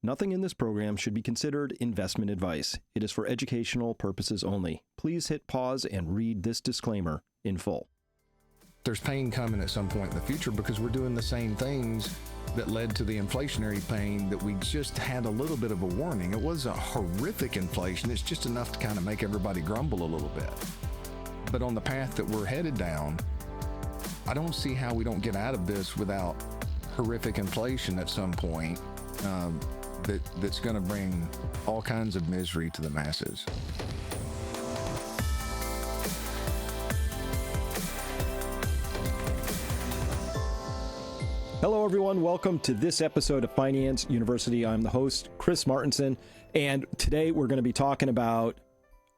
Nothing in this program should be considered investment advice. It is for educational purposes only. Please hit pause and read this disclaimer in full. There's pain coming at some point in the future because we're doing the same things that led to the inflationary pain that we just had a little bit of a warning. It wasn't horrific inflation. It's just enough to kind of make everybody grumble a little bit. But on the path that we're headed down, I don't see how we don't get out of this without horrific inflation at some point. That's going to bring all kinds of misery to the masses. Hello, everyone. Welcome to this episode of Finance University. I'm the host, Chris Martinson, and today we're going to be talking about,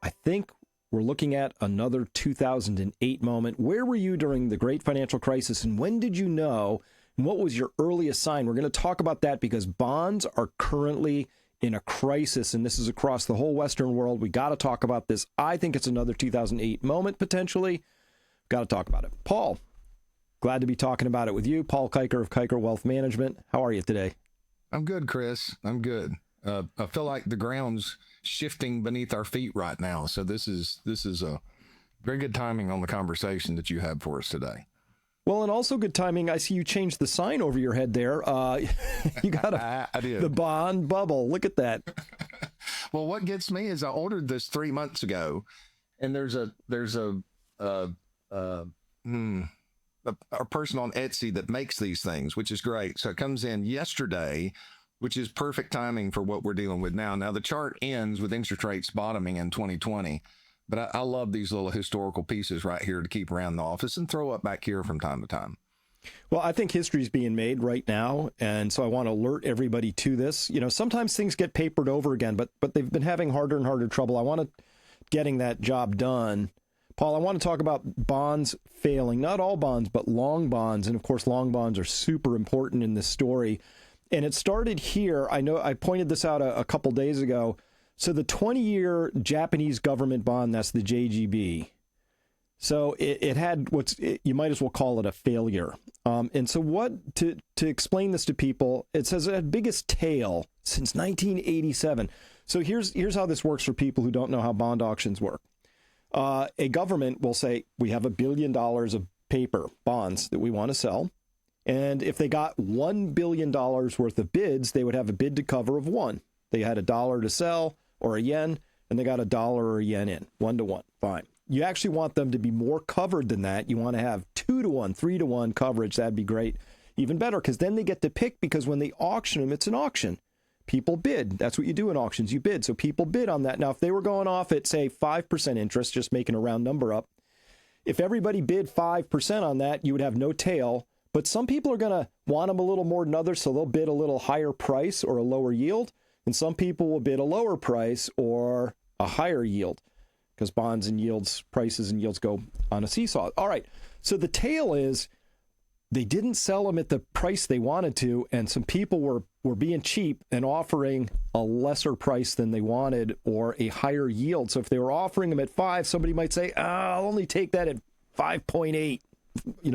I think we're looking at another 2008 moment. Where were you during the great financial crisis, and when did you know? And what was your earliest sign? We're going to talk about that because bonds are currently in a crisis, and this is across the whole Western world. We got to talk about this. I think it's another 2008 moment, potentially. Got to talk about it. Paul, glad to be talking about it with you. Paul Kiker of Kiker Wealth Management. How are you today? I'm good, Chris. I'm good. I feel like the ground's shifting beneath our feet right now. So this is a very good timing on the conversation that you have for us today. Well, and also good timing. I see you changed the sign over your head there. You got I did. The bond bubble. Look at that. Well, what gets me is I ordered this 3 months ago, and there's a person on Etsy that makes these things, which is great. So it comes in yesterday, which is perfect timing for what we're dealing with now. Now the chart ends with interest rates bottoming in 2020. But I love these little historical pieces right here to keep around the office and throw up back here from time to time. Well, I think history is being made right now, and so I want to alert everybody to this. You know, sometimes things get papered over again, but they've been having harder and harder trouble. I want to getting that job done. Paul, I want to talk about bonds failing. Not all bonds, but long bonds. And of course, long bonds are super important in this story. And it started here. I know I pointed this out a couple days ago. So the 20-year Japanese government bond, that's the JGB. So it had you might as well call it a failure. And so to explain this to people, it says it had biggest tail since 1987. So here's how this works for people who don't know how bond auctions work. A government will say, we have $1 billion of paper, bonds that we want to sell. And if they got $1 billion worth of bids, they would have a bid to cover of one. They had $1 to sell, or a yen, and they got $1 or a yen in, 1-to-1. Fine. You actually want them to be more covered than that. You want to have 2-to-1, 3-to-1 coverage. That'd be great. Even better, because then they get to pick, because when they auction them, it's an auction. People bid. That's what you do in auctions. You bid. So people bid on that. Now, if they were going off at, say, 5% interest, just making a round number up, if everybody bid 5% on that, you would have no tail. But some people are going to want them a little more than others, so they'll bid a little higher price or a lower yield. And some people will bid a lower price or a higher yield, because bonds and yields, prices and yields go on a seesaw. All right. So the tail is they didn't sell them at the price they wanted to, and some people were being cheap and offering a lesser price than they wanted or a higher yield. So if they were offering them at 5, somebody might say, I'll only take that at 5.8,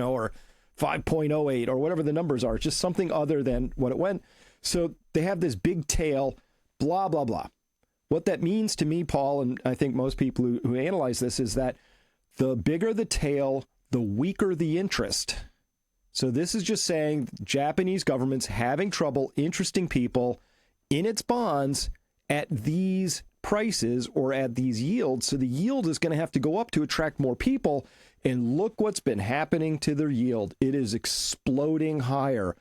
or 5.08 or whatever the numbers are, just something other than what it went. So they have this big tail, blah, blah, blah. What that means to me, Paul, and I think most people who analyze this, is that the bigger the tail, the weaker the interest. So this is just saying Japanese government's having trouble interesting people in its bonds at these prices or at these yields. So the yield is going to have to go up to attract more people. And look what's been happening to their yield. It is exploding higher.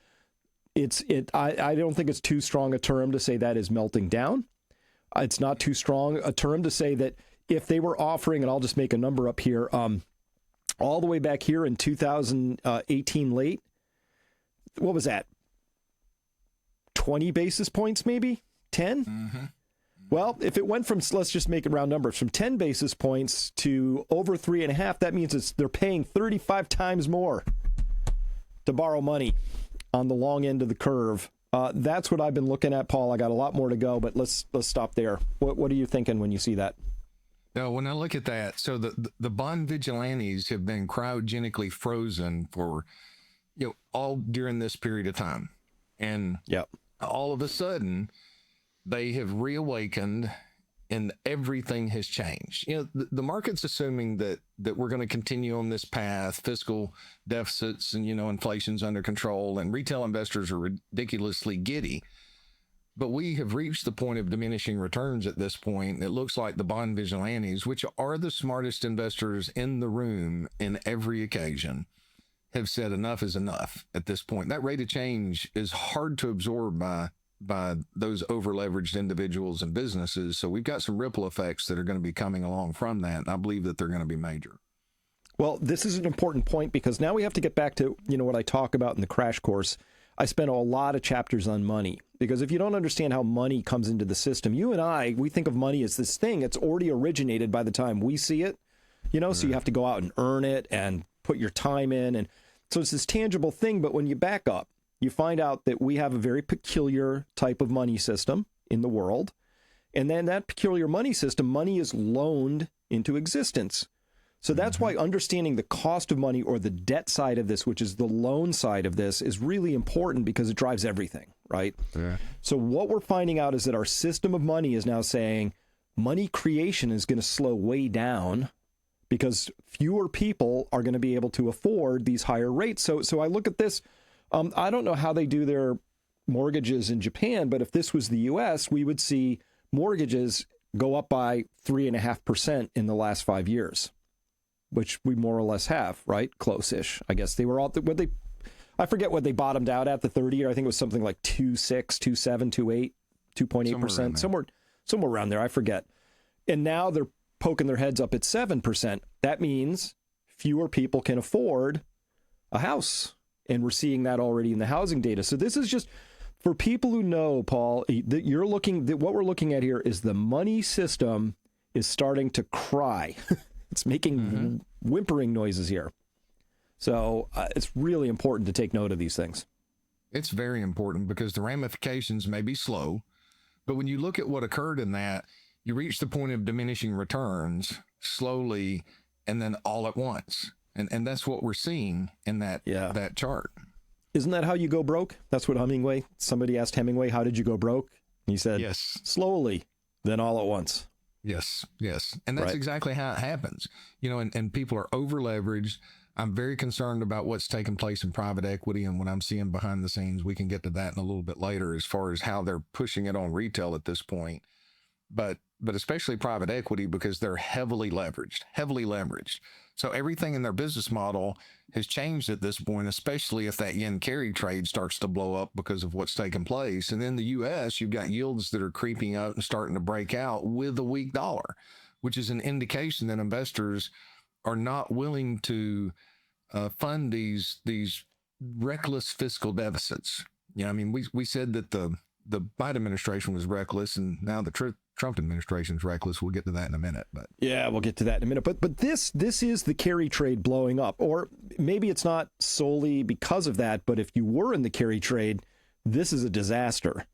I don't think it's too strong a term to say that is melting down. It's not too strong a term to say that if they were offering, and I'll just make a number up here, all the way back here in 2018 late, what was that? 20 basis points, maybe 10? Mm-hmm. Well, if it went from, let's just make it round numbers, from 10 basis points to over 3.5, that means they're paying 35 times more to borrow money on the long end of the curve. That's what I've been looking at, Paul. I got a lot more to go, but let's stop there. What are you thinking when you see that? When I look at that, so the bond vigilantes have been cryogenically frozen for, all during this period of time. And all of a sudden, they have reawakened and everything has changed. The market's assuming that we're going to continue on this path, fiscal deficits and, inflation's under control and retail investors are ridiculously giddy. But we have reached the point of diminishing returns at this point. It looks like the bond vigilantes, which are the smartest investors in the room in every occasion, have said enough is enough at this point. That rate of change is hard to absorb by those over-leveraged individuals and businesses. So we've got some ripple effects that are going to be coming along from that. And I believe that they're going to be major. Well, this is an important point because now we have to get back to, what I talk about in the crash course. I spent a lot of chapters on money because if you don't understand how money comes into the system, you and we think of money as this thing. It's already originated by the time we see it, so you have to go out and earn it and put your time in. And so it's this tangible thing. But when you back up, you find out that we have a very peculiar type of money system in the world. And then that peculiar money system, money is loaned into existence. So that's why understanding the cost of money or the debt side of this, which is the loan side of this, is really important because it drives everything, right? Yeah. So what we're finding out is that our system of money is now saying money creation is going to slow way down because fewer people are going to be able to afford these higher rates. So I look at this. I don't know how they do their mortgages in Japan, but if this was the U.S., we would see mortgages go up by 3.5% in the last 5 years, which we more or less have, right? Close-ish. I guess they were all, I forget what they bottomed out at the 30-year. I think it was something like 2.6, 2.7, 2.8, 2.8%, somewhere around there. I forget. And now they're poking their heads up at 7%. That means fewer people can afford a house. And we're seeing that already in the housing data. So this is just for people who know, Paul, that what we're looking at here is the money system is starting to cry. It's making whimpering noises here. So it's really important to take note of these things. It's very important because the ramifications may be slow, but when you look at what occurred in that, you reach the point of diminishing returns slowly and then all at once. And that's what we're seeing in that chart. Isn't that how you go broke? That's what somebody asked Hemingway, how did you go broke? And he said, yes, slowly, then all at once. Yes. And that's exactly how it happens. And people are over leveraged. I'm very concerned about what's taking place in private equity and what I'm seeing behind the scenes. We can get to that in a little bit later as far as how they're pushing it on retail at this point. But especially private equity because they're heavily leveraged. So everything in their business model has changed at this point, especially if that yen carry trade starts to blow up because of what's taking place. And in the U.S., you've got yields that are creeping up and starting to break out with a weak dollar, which is an indication that investors are not willing to fund these reckless fiscal deficits. We said that the Biden administration was reckless, and now the Trump administration is reckless. We'll get to that in a minute. But yeah, we'll get to that in a minute. But this is the carry trade blowing up, or maybe it's not solely because of that. But if you were in the carry trade, this is a disaster.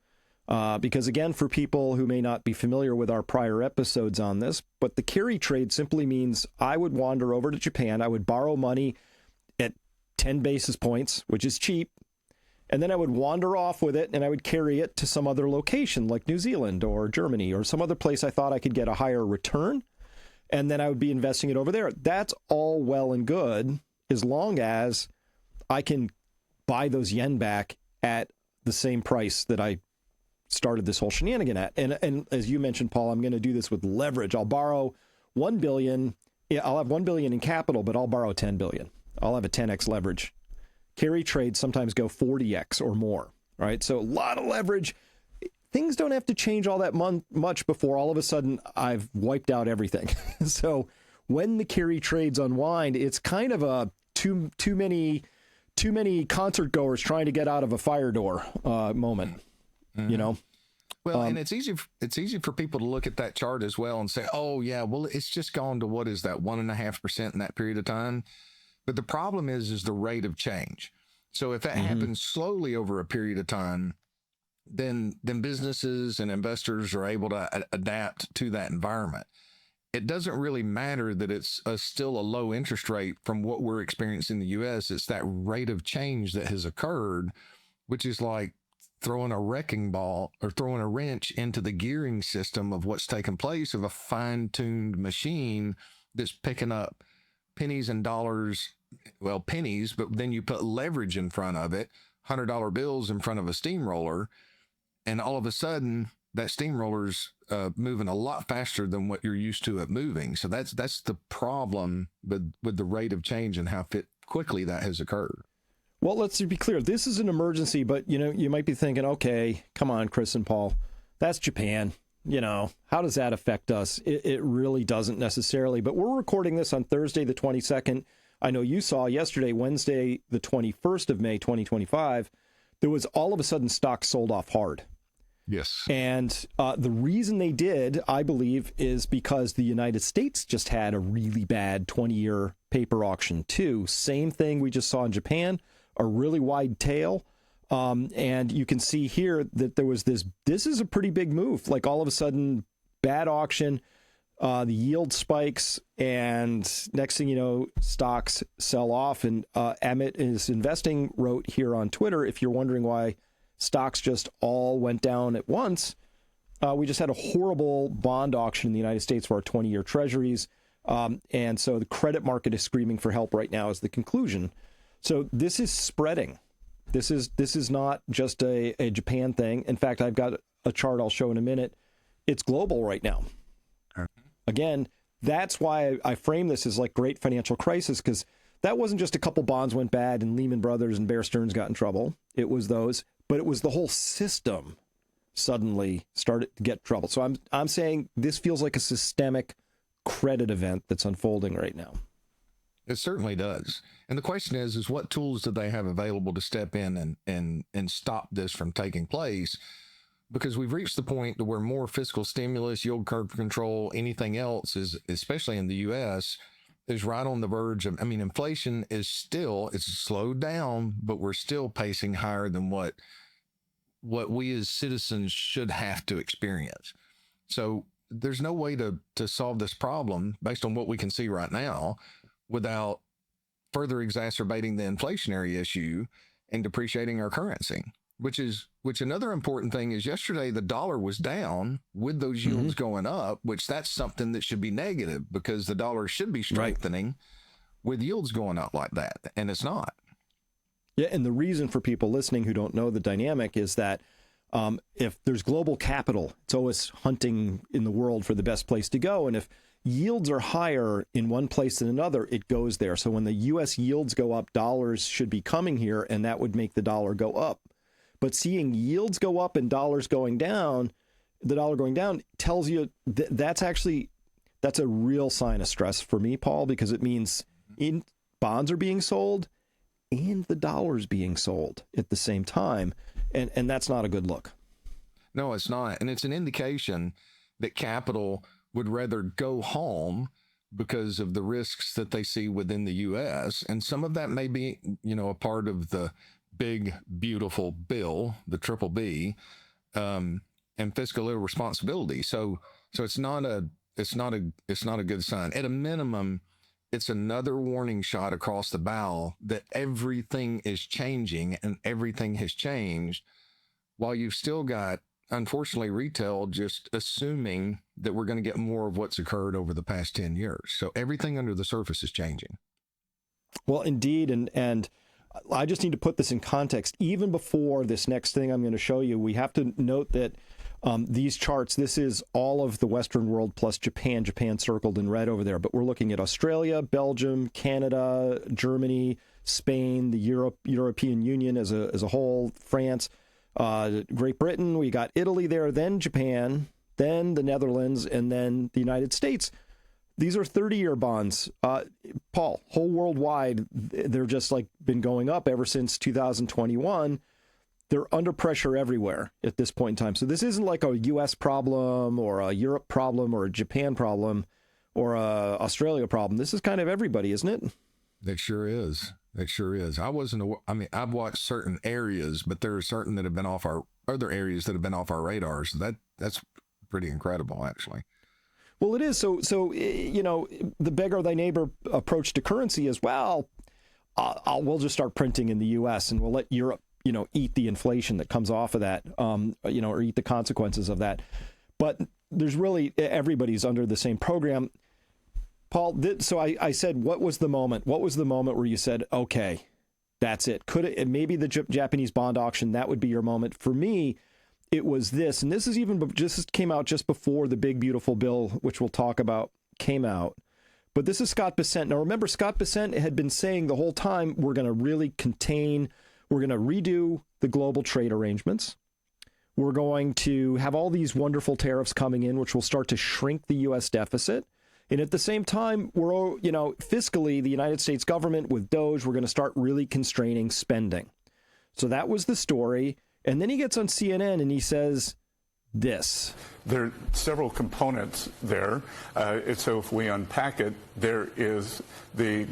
Because again, for people who may not be familiar with our prior episodes on this, but the carry trade simply means I would wander over to Japan. I would borrow money at 10 basis points, which is cheap. And then I would wander off with it and I would carry it to some other location like New Zealand or Germany or some other place I thought I could get a higher return. And then I would be investing it over there. That's all well and good as long as I can buy those yen back at the same price that I started this whole shenanigan at. And as you mentioned, Paul, I'm going to do this with leverage. I'll borrow $1 billion. Yeah, I'll have $1 billion in capital, but I'll borrow $10 billion. I'll have a 10x leverage. Carry trades sometimes go 40x or more, right? So a lot of leverage. Things don't have to change all that much before all of a sudden I've wiped out everything. So when the carry trades unwind, it's kind of a too many concert goers trying to get out of a fire door moment, Well, and it's easy for people to look at that chart as well and say, oh yeah, well, it's just gone to what is that 1.5% in that period of time. But the problem is the rate of change. So if that happens slowly over a period of time, then businesses and investors are able to adapt to that environment. It doesn't really matter that it's still a low interest rate from what we're experiencing in the U.S. It's that rate of change that has occurred, which is like throwing a wrecking ball or throwing a wrench into the gearing system of what's taking place of a fine-tuned machine that's picking up pennies and dollars, well, pennies, but then you put leverage in front of it, $100 bills in front of a steamroller, and all of a sudden that steamroller's moving a lot faster than what you're used to it moving. So that's the problem with the rate of change and how quickly that has occurred. Well, let's be clear. This is an emergency, but, you might be thinking, okay, come on, Chris and Paul, that's Japan. How does that affect us? It really doesn't necessarily, but we're recording this on Thursday, the 22nd. I know you saw yesterday, Wednesday, the 21st of May, 2025, there was all of a sudden stocks sold off hard. Yes. And the reason they did, I believe, is because the United States just had a really bad 20-year paper auction too. Same thing we just saw in Japan, a really wide tail. And you can see here that there was this is a pretty big move. Like all of a sudden, bad auction, the yield spikes, and next thing you know, stocks sell off. And Emmett is Investing wrote here on Twitter, if you're wondering why stocks just all went down at once, we just had a horrible bond auction in the United States for our 20-year treasuries. And so the credit market is screaming for help right now is the conclusion. So this is spreading. This is not just a Japan thing. In fact, I've got a chart I'll show in a minute. It's global right now. Again, that's why I frame this as like great financial crisis, because that wasn't just a couple bonds went bad and Lehman Brothers and Bear Stearns got in trouble. It was those, but it was the whole system suddenly started to get trouble. So I'm saying this feels like a systemic credit event that's unfolding right now. It certainly does. And the question is what tools do they have available to step in and stop this from taking place? Because we've reached the point to where more fiscal stimulus, yield curve control, anything else is, especially in the U.S., is right on the verge of, inflation is still, it's slowed down, but we're still pacing higher than what we as citizens should have to experience. So there's no way to solve this problem based on what we can see right now without further exacerbating the inflationary issue and depreciating our currency, which another important thing is yesterday the dollar was down with those yields going up, which that's something that should be negative because the dollar should be strengthening with yields going up like that. And it's not. Yeah. And the reason for people listening who don't know the dynamic is that if there's global capital, it's always hunting in the world for the best place to go. And if yields are higher in one place than another, it goes there. So when the U.S. yields go up, dollars should be coming here, and that would make the dollar go up. But seeing yields go up and dollars going down, the dollar going down tells you that's a real sign of stress for me, Paul, because it means bonds are being sold and the dollar's being sold at the same time. And that's not a good look. No, it's not. And it's an indication that capital would rather go home because of the risks that they see within the U.S. And some of that may be, a part of the big, beautiful bill, the triple B, and fiscal irresponsibility. So it's not a good sign. At a minimum, it's another warning shot across the bow that everything is changing and everything has changed while you've still got, unfortunately, retail just assuming that we're going to get more of what's occurred over the past 10 years. So everything under the surface is changing. Well, indeed. And I just need to put this in context. Even before this next thing I'm going to show you, we have to note that these charts, this is all of the Western world plus Japan circled in red over there. But we're looking at Australia, Belgium, Canada, Germany, Spain, the European Union as a whole, France, Great Britain. We got Italy there, then Japan, then the Netherlands, and then the United States. These are 30-year bonds. Paul, whole worldwide, they're just like been going up ever since 2021. They're under pressure everywhere at this point in time. So this isn't like a U.S. problem or a Europe problem or a Japan problem or a Australia problem. This is kind of everybody, isn't it? It sure is. It sure is. I've watched certain areas, but there are certain that have been off our other areas that have been off our radars. That's pretty incredible, actually. Well, it is. So the beggar thy neighbor approach to currency is, well, we'll just start printing in the U.S. and we'll let Europe, eat the inflation that comes off of that, or eat the consequences of that. But there's really, everybody's under the same program. Paul, so I said, what was the moment? What was the moment where you said, okay, that's it? Could it, maybe the Japanese bond auction, that would be your moment. For me, it was this, and this is just came out just before the big, beautiful bill, which we'll talk about, came out. But this is Scott Bessent. Now, remember, Scott Bessent had been saying the whole time, we're going to really we're going to redo the global trade arrangements. We're going to have all these wonderful tariffs coming in, which will start to shrink the U.S. deficit. And at the same time, we're, fiscally, the United States government with DOGE, we're going to start really constraining spending. So that was the story. And then he gets on CNN and he says this. There are several components there. So if we unpack it, there is the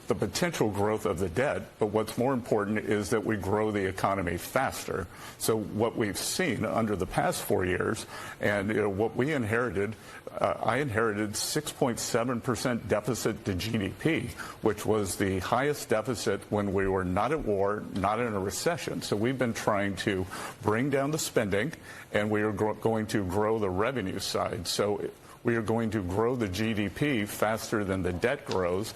potential growth of the debt. But what's more important is that we grow the economy faster. So what we've seen under the past 4 years, and what we inherited, I inherited 6.7% deficit to GDP, which was the highest deficit when we were not at war, not in a recession. So we've been trying to bring down the spending, and we are going to grow the revenue side. So we are going to grow the GDP faster than the debt grows.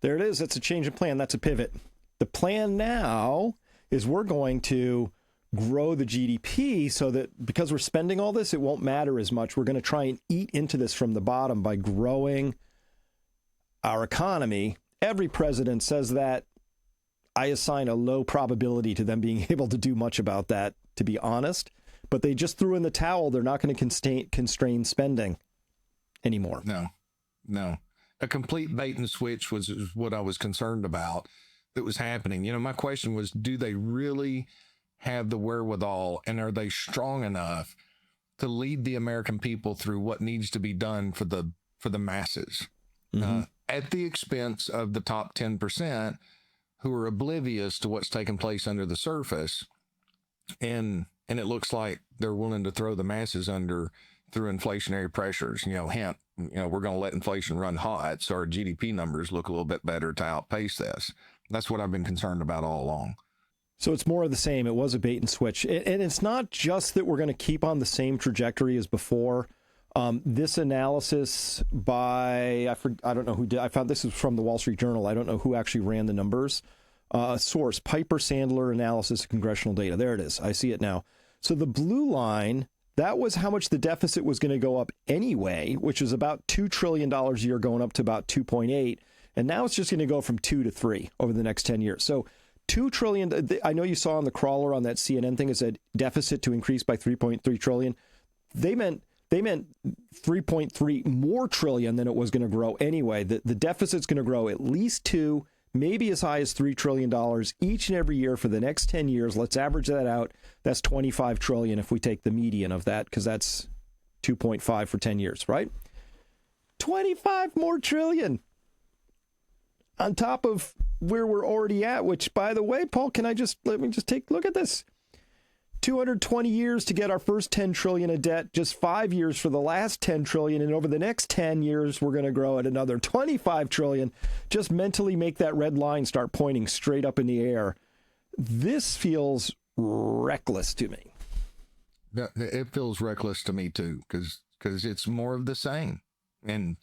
There it is. That's a change of plan. That's a pivot. The plan now is we're going to grow the GDP so that because we're spending all this, it won't matter as much. We're going to try and eat into this from the bottom by growing our economy. Every president says that. I assign a low probability to them being able to do much about that, to be honest. But they just threw in the towel. They're not going to constrain spending anymore. No. A complete bait and switch was what I was concerned about that was happening. My question was, do they really have the wherewithal, and are they strong enough to lead the American people through what needs to be done for the masses, at the expense of the top 10% who are oblivious to what's taking place under the surface, and it looks like they're willing to throw the masses under through inflationary pressures. Hint, we're going to let inflation run hot so our GDP numbers look a little bit better to outpace this. That's what I've been concerned about all along. So it's more of the same. It was a bait and switch. And it's not just that we're going to keep on the same trajectory as before. This analysis by, I don't know who did, I found this is from the Wall Street Journal. I don't know who actually ran the numbers. Source, Piper Sandler Analysis of Congressional Data. There it is. I see it now. So the blue line, that was how much the deficit was going to go up anyway, which is about $2 trillion a year going up to about 2.8. And now it's just going to go from 2 to 3 over the next 10 years. So $2 trillion, I know you saw on the crawler on that CNN thing, it said deficit to increase by 3.3 trillion. They meant 3.3 more trillion than it was going to grow anyway. The deficit's going to grow at least 2, maybe as high as $3 trillion each and every year for the next 10 years. Let's average that out. That's 25 trillion if we take the median of that, because that's 2.5 for 10 years, right? 25 more trillion on top of where we're already at, which, by the way, Paul, let me just take a look at this. 220 years to get our first 10 trillion of debt, just 5 years for the last 10 trillion. And over the next 10 years, we're going to grow at another 25 trillion. Just mentally make that red line start pointing straight up in the air. This feels reckless to me. It feels reckless to me too, because it's more of the same. And,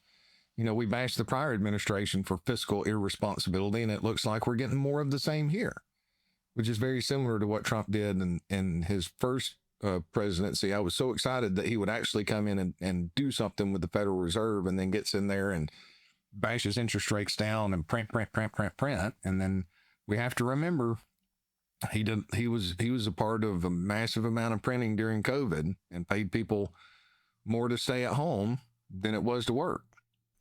we bashed the prior administration for fiscal irresponsibility, and it looks like we're getting more of the same here, which is very similar to what Trump did in his first presidency. I was so excited that he would actually come in and do something with the Federal Reserve, and then gets in there and bashes interest rates down and print. And then we have to remember he was a part of a massive amount of printing during COVID and paid people more to stay at home than it was to work.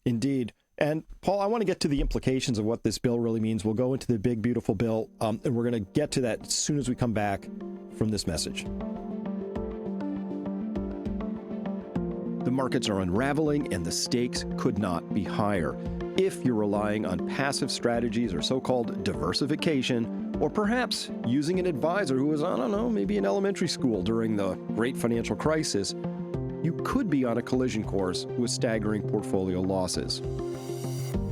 Indeed. And Paul, I want to get to the implications of what this bill really means. We'll go into the big, beautiful bill, and we're going to get to that as soon as we come back from this message. The markets are unraveling, and the stakes could not be higher. If you're relying on passive strategies or so-called diversification, or perhaps using an advisor who was, maybe in elementary school during the great financial crisis, you could be on a collision course with staggering portfolio losses.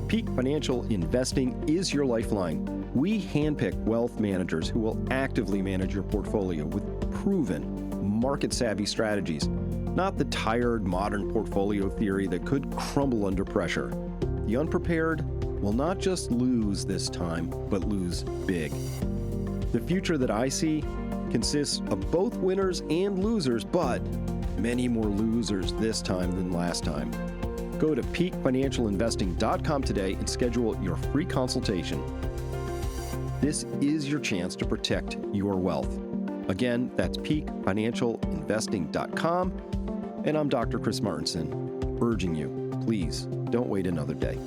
Peak Financial Investing is your lifeline. We handpick wealth managers who will actively manage your portfolio with proven, market-savvy strategies, not the tired modern portfolio theory that could crumble under pressure. The unprepared will not just lose this time, but lose big. The future that I see consists of both winners and losers, but many more losers this time than last time. Go to peakfinancialinvesting.com today and schedule your free consultation. This is your chance to protect your wealth. Again, that's peakfinancialinvesting.com. And I'm Dr. Chris Martenson, urging you, please don't wait another day.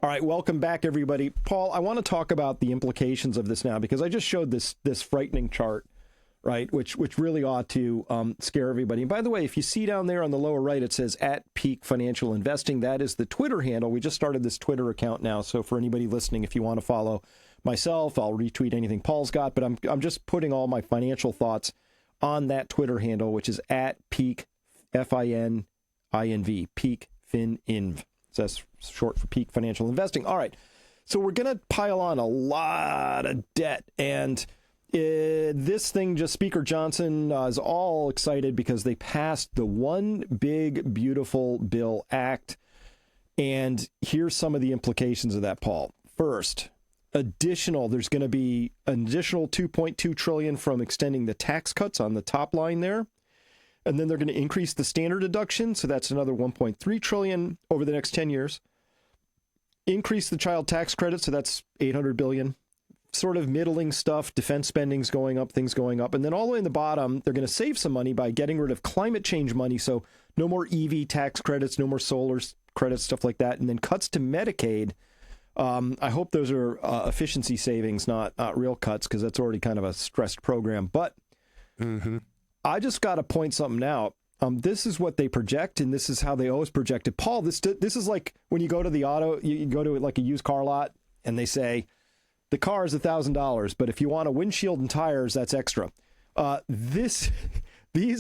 All right, welcome back, everybody. Paul, I want to talk about the implications of this now because I just showed this frightening chart, right, which really ought to scare everybody. And by the way, if you see down there on the lower right, it says @PeakFinancialInvesting. That is the Twitter handle. We just started this Twitter account now, so for anybody listening, if you want to follow myself, I'll retweet anything Paul's got, but I'm just putting all my financial thoughts on that Twitter handle, which is @Peak, FININV, Peak FinInv. So that's short for Peak Financial Investing. All right, so we're going to pile on a lot of debt, and this thing, just Speaker Johnson is all excited because they passed the One Big Beautiful Bill Act, and here's some of the implications of that, Paul. First, there's going to be an additional $2.2 trillion from extending the tax cuts on the top line there. And then they're going to increase the standard deduction. So that's another $1.3 trillion over the next 10 years. Increase the child tax credit. So that's $800 billion. Sort of middling stuff. Defense spending's going up, things going up. And then all the way in the bottom, they're going to save some money by getting rid of climate change money. So no more EV tax credits, no more solar credits, stuff like that. And then cuts to Medicaid. I hope those are efficiency savings, not real cuts, because that's already kind of a stressed program. But I just got to point something out. This is what they project, and this is how they always projected. Paul, this is like when you go to the you go to like a used car lot, and they say the car is $1,000, but if you want a windshield and tires, that's extra. These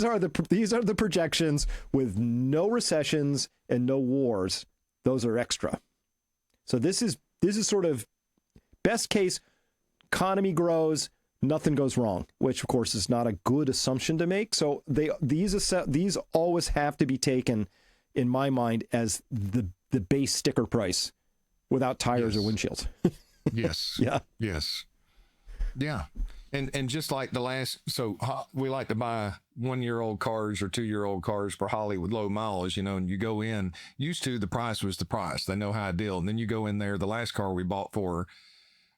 are the projections with no recessions and no wars. Those are extra. So this is sort of best case, economy grows, nothing goes wrong, which of course is not a good assumption to make. So these always have to be taken, in my mind, as the base sticker price without tires or windshields. Yes. Yeah. Yes. Yeah. And just like we like to buy 1-year-old cars or 2-year-old cars for Hollywood low mileage, and you go in, used to the price was the price. They know how to deal. And then you go in there, the last car we bought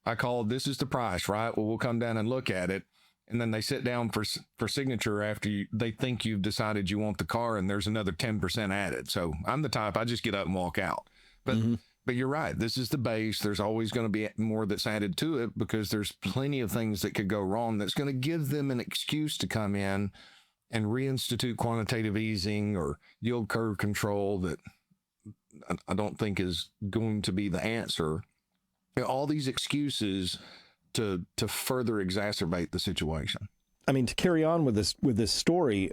I called, this is the price, right? Well, we'll come down and look at it. And then they sit down for signature after they think you've decided you want the car, and there's another 10% added. So I'm the type, I just get up and walk out. But you're right. This is the base. There's always going to be more that's added to it because there's plenty of things that could go wrong that's going to give them an excuse to come in and reinstitute quantitative easing or yield curve control that I don't think is going to be the answer. All these excuses to further exacerbate the situation. I mean, to carry on with this story,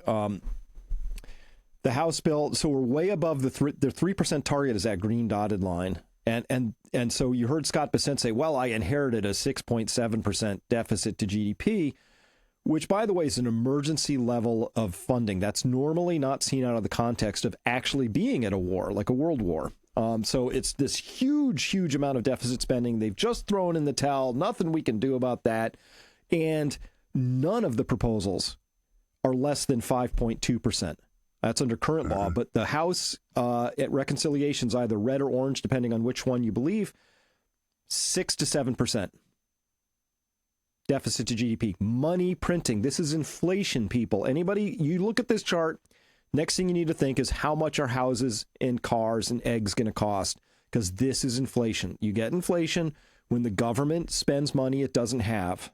the House bill, so we're way above the 3% target is that green dotted line. And so you heard Scott Bessent say, well, I inherited a 6.7% deficit to GDP, which, by the way, is an emergency level of funding. That's normally not seen out of the context of actually being at a war, like a world war. So it's this huge amount of deficit spending. They've just thrown in the towel. Nothing we can do about that. And none of the proposals are less than 5.2%. That's under current law, but the House at reconciliations, either red or orange, depending on which one you believe, 6 to 7% deficit to GDP. Money printing. This is inflation, people. You look at this chart, next thing you need to think is how much are houses and cars and eggs going to cost? Because this is inflation. You get inflation when the government spends money it doesn't have.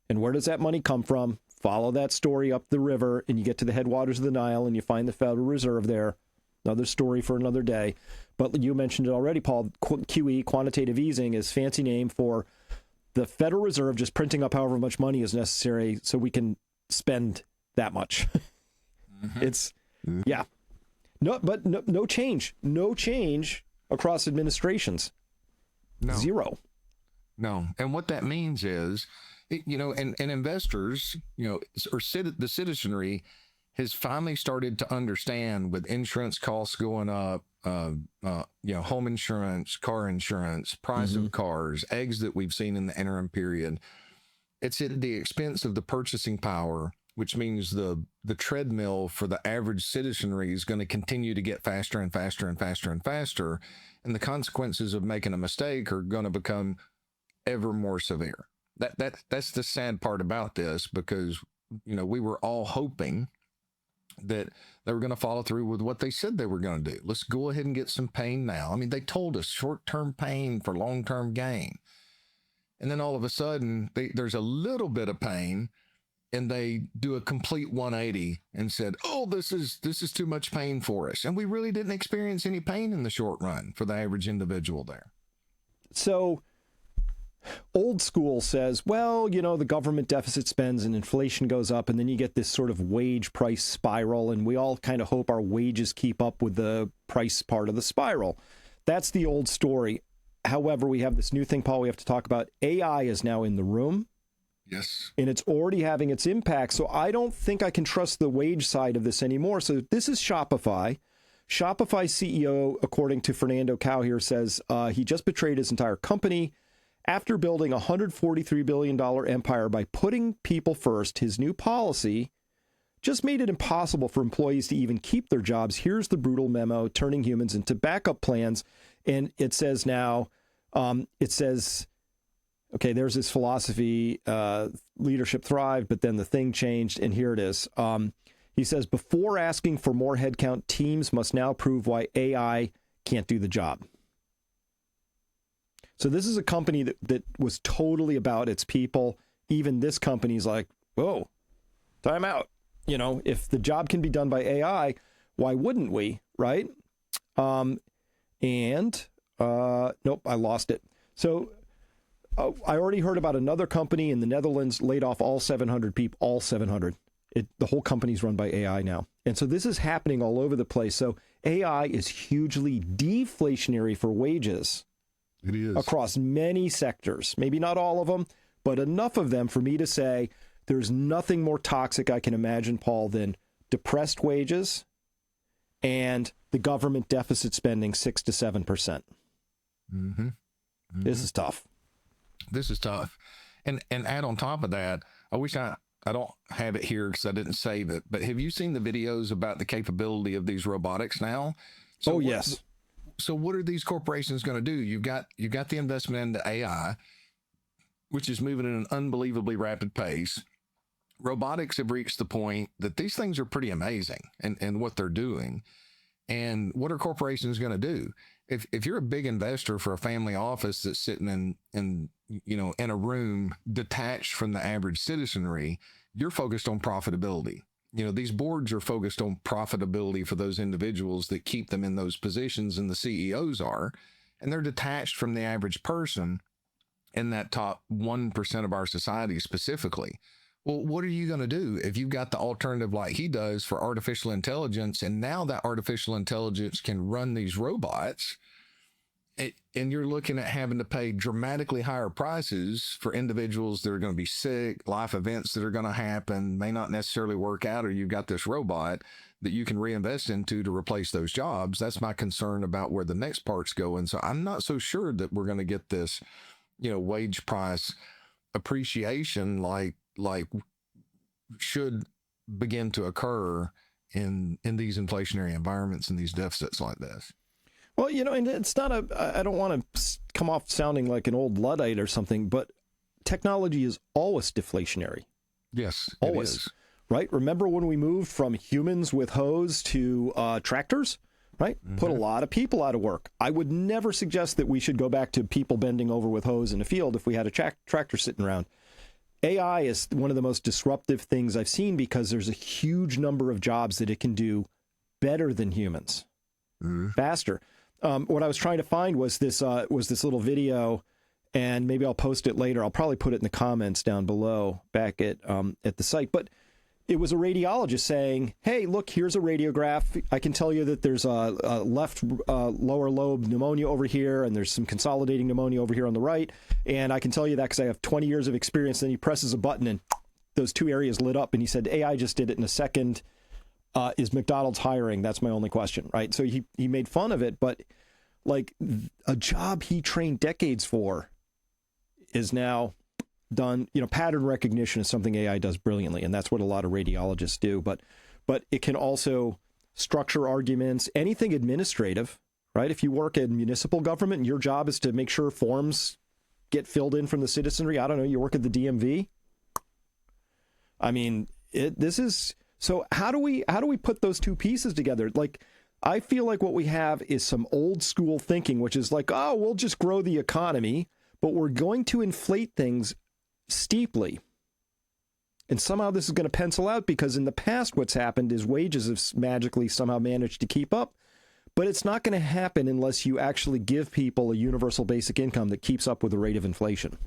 And where does that money come from? Follow that story up the river, and you get to the headwaters of the Nile, and you find the Federal Reserve there. Another story for another day. But you mentioned it already, Paul. QE, quantitative easing, is fancy name for the Federal Reserve just printing up however much money is necessary so we can spend that much. It's, yeah. No change. No change across administrations. No. Zero. No. And what that means is, and investors, or the citizenry has finally started to understand, with insurance costs going up, home insurance, car insurance, price of cars, eggs that we've seen in the interim period. It's at the expense of the purchasing power, which means the treadmill for the average citizenry is going to continue to get faster and faster and faster and faster. And the consequences of making a mistake are going to become ever more severe. That's the sad part about this, because, we were all hoping that they were going to follow through with what they said they were going to do. Let's go ahead and get some pain now. I mean, they told us short-term pain for long-term gain. And then all of a sudden, there's a little bit of pain, and they do a complete 180 and said, oh, this is too much pain for us. And we really didn't experience any pain in the short run for the average individual there. So old school says, well, the government deficit spends and inflation goes up, and then you get this sort of wage price spiral, and we all kind of hope our wages keep up with the price part of the spiral. That's the old story. However, we have this new thing, Paul, we have to talk about. AI is now in the room. Yes. And it's already having its impact. So I don't think I can trust the wage side of this anymore. So this is Shopify. Shopify CEO, according to Fernando Cao here, says he just betrayed his entire company. After building a $143 billion empire by putting people first, his new policy just made it impossible for employees to even keep their jobs. Here's the brutal memo, turning humans into backup plans. And it says now, okay, there's this philosophy, leadership thrived, but then the thing changed, and here it is. He says, before asking for more headcount, teams must now prove why AI can't do the job. So this is a company that was totally about its people. Even this company's like, whoa, time out. If the job can be done by AI, why wouldn't we, right? Nope, I lost it. So I already heard about another company in the Netherlands laid off all 700 people, all 700. The whole company's run by AI now. And so this is happening all over the place. So AI is hugely deflationary for wages. It is. Across many sectors, maybe not all of them, but enough of them for me to say there's nothing more toxic I can imagine, Paul, than depressed wages and the government deficit spending 6 to 7%. Mm-hmm. This is tough. This is tough. And add on top of that, I wish I don't have it here because I didn't save it, but have you seen the videos about the capability of these robotics now? So yes. So what are these corporations going to do? You've got the investment into AI, which is moving at an unbelievably rapid pace. Robotics have reached the point that these things are pretty amazing and what they're doing. And what are corporations going to do? If you're a big investor for a family office that's sitting in a room detached from the average citizenry, you're focused on profitability. These boards are focused on profitability for those individuals that keep them in those positions, and the CEOs are, and they're detached from the average person in that top 1% of our society specifically. Well, what are you going to do if you've got the alternative like he does for artificial intelligence, and now that artificial intelligence can run these robots, and you're looking at having to pay dramatically higher prices for individuals that are going to be sick, life events that are going to happen, may not necessarily work out, or you've got this robot that you can reinvest into to replace those jobs. That's my concern about where the next part's going. So I'm not so sure that we're going to get this, wage price appreciation like should begin to occur in these inflationary environments and these deficits like this. Well, and it's not I don't want to come off sounding like an old Luddite or something, but technology is always deflationary. Yes, always. It is. Right? Remember when we moved from humans with hoes to tractors, right? Mm-hmm. Put a lot of people out of work. I would never suggest that we should go back to people bending over with hoes in a field if we had a tractor sitting around. AI is one of the most disruptive things I've seen because there's a huge number of jobs that it can do better than humans, faster. What I was trying to find was this little video, and maybe I'll post it later. I'll probably put it in the comments down below back at the site. But it was a radiologist saying, hey, look, here's a radiograph. I can tell you that there's a left lower lobe pneumonia over here, and there's some consolidating pneumonia over here on the right. And I can tell you that because I have 20 years of experience. Then he presses a button, and those two areas lit up. And he said, AI just did it in a second. Is McDonald's hiring? That's my only question, right? So he made fun of it, but like a job he trained decades for is now done. Pattern recognition is something AI does brilliantly, and that's what a lot of radiologists do. But it can also structure arguments, anything administrative, right? If you work in municipal government and your job is to make sure forms get filled in from the citizenry, I don't know, you work at the DMV. I mean, so how do we put those two pieces together? Like, I feel like what we have is some old school thinking, which is like, oh, we'll just grow the economy, but we're going to inflate things steeply. And somehow this is going to pencil out because in the past what's happened is wages have magically somehow managed to keep up. But it's not going to happen unless you actually give people a universal basic income that keeps up with the rate of inflation.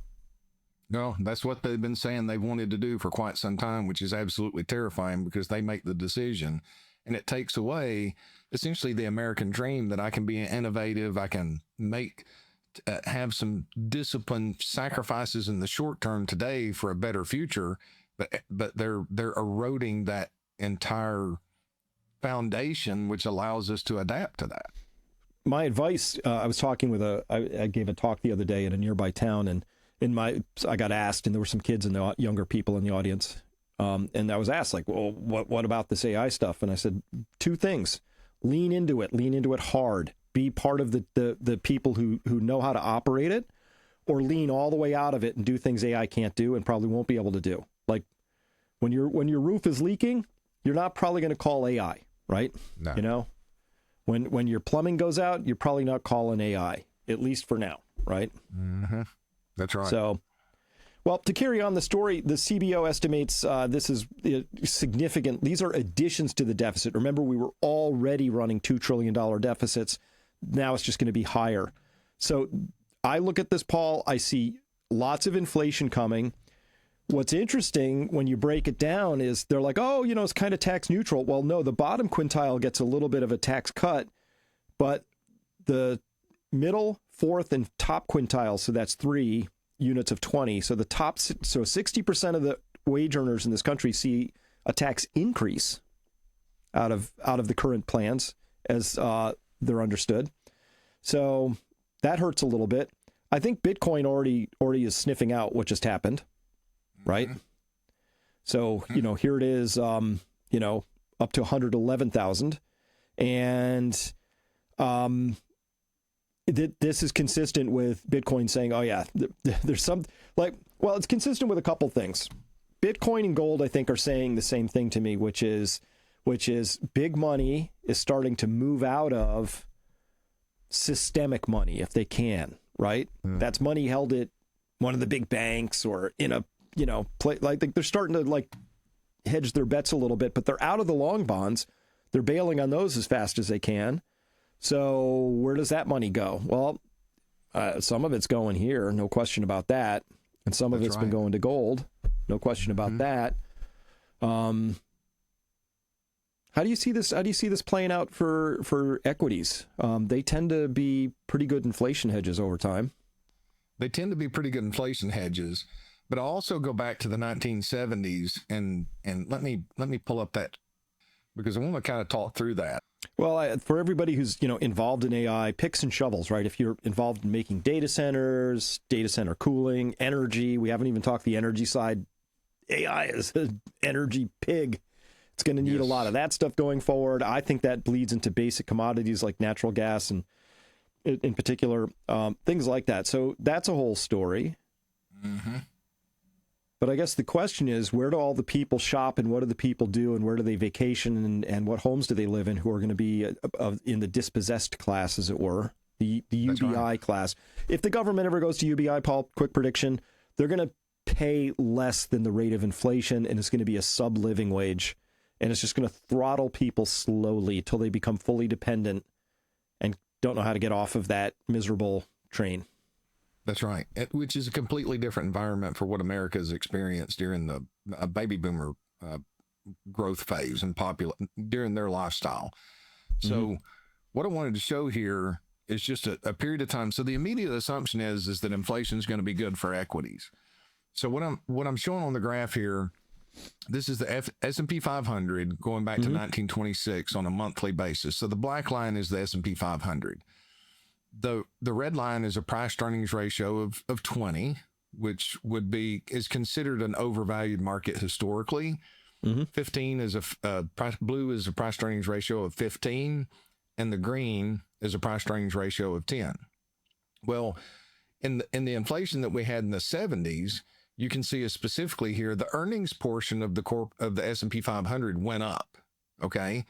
No, that's what they've been saying they wanted to do for quite some time, which is absolutely terrifying because they make the decision and it takes away essentially the American dream that I can be innovative, I can have some disciplined sacrifices in the short term today for a better future, but they're eroding that entire foundation, which allows us to adapt to that. My advice, I was talking with I gave a talk the other day in a nearby town, and I got asked, and there were some kids and the younger people in the audience, and I was asked, like, well, what about this AI stuff? And I said, two things: lean into it hard, be part of the people who know how to operate it, or lean all the way out of it and do things AI can't do and probably won't be able to do. Like when your roof is leaking, you're not probably going to call AI, right? No. When your plumbing goes out, you're probably not calling AI, at least for now, right? Mm-hmm. That's right. So, well, to carry on the story, the CBO estimates this is significant. These are additions to the deficit. Remember, we were already running $2 trillion deficits. Now it's just going to be higher. So I look at this, Paul, I see lots of inflation coming. What's interesting when you break it down is they're like, oh, it's kind of tax neutral. Well, no, the bottom quintile gets a little bit of a tax cut, but the middle, fourth, and top quintile, so that's 3 units of 20. So 60% of the wage earners in this country see a tax increase out of the current plans as they're understood. So that hurts a little bit. I think Bitcoin already is sniffing out what just happened, right? Mm-hmm. So, here it is, up to 111,000. And this is consistent with Bitcoin saying, oh, yeah, there's some it's consistent with a couple things. Bitcoin and gold, I think, are saying the same thing to me, which is big money is starting to move out of systemic money if they can, right? Mm. That's money held at one of the big banks or in a, they're starting to hedge their bets a little bit, but they're out of the long bonds. They're bailing on those as fast as they can. So where does that money go? Well, some of it's going here, no question about that. And some of it's been going to gold, no question about that. How do you see this? How do you see this playing out for equities? They tend to be pretty good inflation hedges over time. They tend to be pretty good inflation hedges, but I'll also go back to the 1970s and let me pull up that because I want to kind of talk through that. Well, for everybody who's involved in AI, picks and shovels, right? If you're involved in making data centers, data center cooling, energy, we haven't even talked the energy side. AI is an energy pig. It's going to need a lot of that stuff going forward. I think that bleeds into basic commodities like natural gas and, in particular, things like that. So that's a whole story. Mm-hmm. But I guess the question is, where do all the people shop and what do the people do and where do they vacation and what homes do they live in who are going to be in the dispossessed class, as it were, the UBI class? If the government ever goes to UBI, Paul, quick prediction, they're going to pay less than the rate of inflation and it's going to be a sub-living wage. And it's just going to throttle people slowly till they become fully dependent and don't know how to get off of that miserable train. That's right, which is a completely different environment for what America has experienced during the baby boomer growth phase and during their lifestyle. So what I wanted to show here is just a period of time. So the immediate assumption is that inflation is going to be good for equities. So what I'm showing on the graph here, this is the S&P 500 going back to 1926 on a monthly basis. So the black line is the S&P 500. The red line is a price earnings ratio of 20, which is considered an overvalued market historically. 15 is blue is a price earnings ratio of 15, and the green is a price earnings ratio of 10. Well, in the inflation that we had in the 70s, you can see specifically here, the earnings portion of the S&P 500 went up. Okay.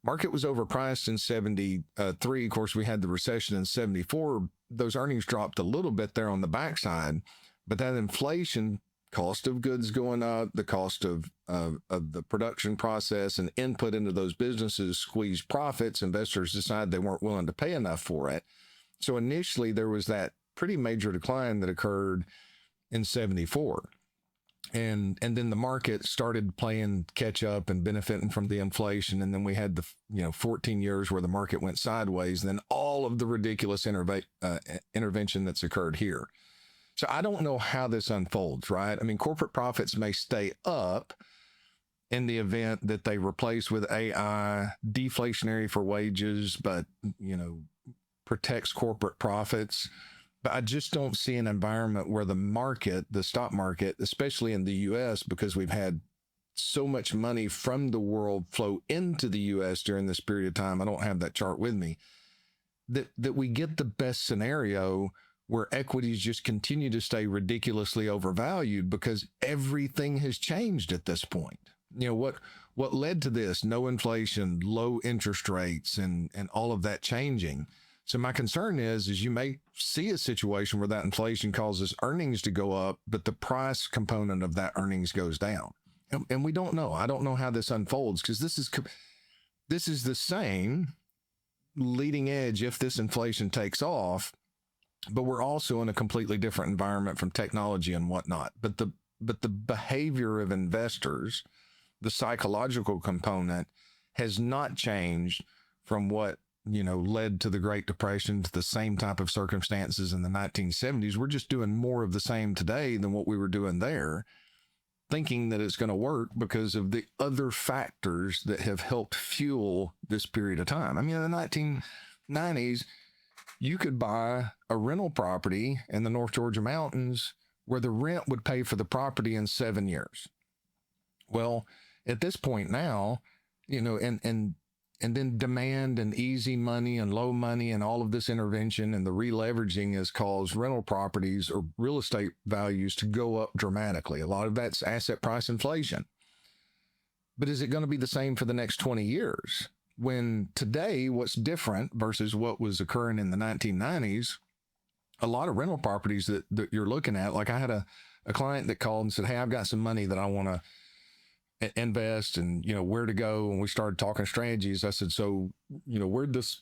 Market was overpriced in 73. Of course, we had the recession in 74. Those earnings dropped a little bit there on the backside, but that inflation, cost of goods going up, the cost of the production process and input into those businesses squeezed profits. Investors decided they weren't willing to pay enough for it. So initially there was that pretty major decline that occurred in 74. And then the market started playing catch up and benefiting from the inflation. And then we had the 14 years where the market went sideways, and then all of the ridiculous intervention that's occurred here. So I don't know how this unfolds, right? I mean, corporate profits may stay up in the event that they replace with AI, deflationary for wages, but, protects corporate profits. But I just don't see an environment where the stock market, especially in the U.S., because we've had so much money from the world flow into the U.S. during this period of time. I don't have that chart with me, that we get the best scenario where equities just continue to stay ridiculously overvalued because everything has changed at this point. What led to this? No inflation, low interest rates, and all of that changing. So my concern is you may see a situation where that inflation causes earnings to go up, but the price component of that earnings goes down. And we don't know. I don't know how this unfolds, because this is the same leading edge if this inflation takes off, but we're also in a completely different environment from technology and whatnot. But the behavior of investors, the psychological component, has not changed from what led to the Great Depression, to the same type of circumstances in the 1970s. We're just doing more of the same today than what we were doing there, thinking that it's going to work because of the other factors that have helped fuel this period of time. I mean, in the 1990s, you could buy a rental property in the North Georgia mountains where the rent would pay for the property in 7 years. Well, at this point now, and then demand and easy money and low money and all of this intervention and the releveraging has caused rental properties or real estate values to go up dramatically. A lot of that's asset price inflation. But is it going to be the same for the next 20 years? When today, what's different versus what was occurring in the 1990s, a lot of rental properties that you're looking at, like I had a client that called and said, hey, I've got some money that I want to invest, and where to go, and we started talking strategies. I said, so where'd this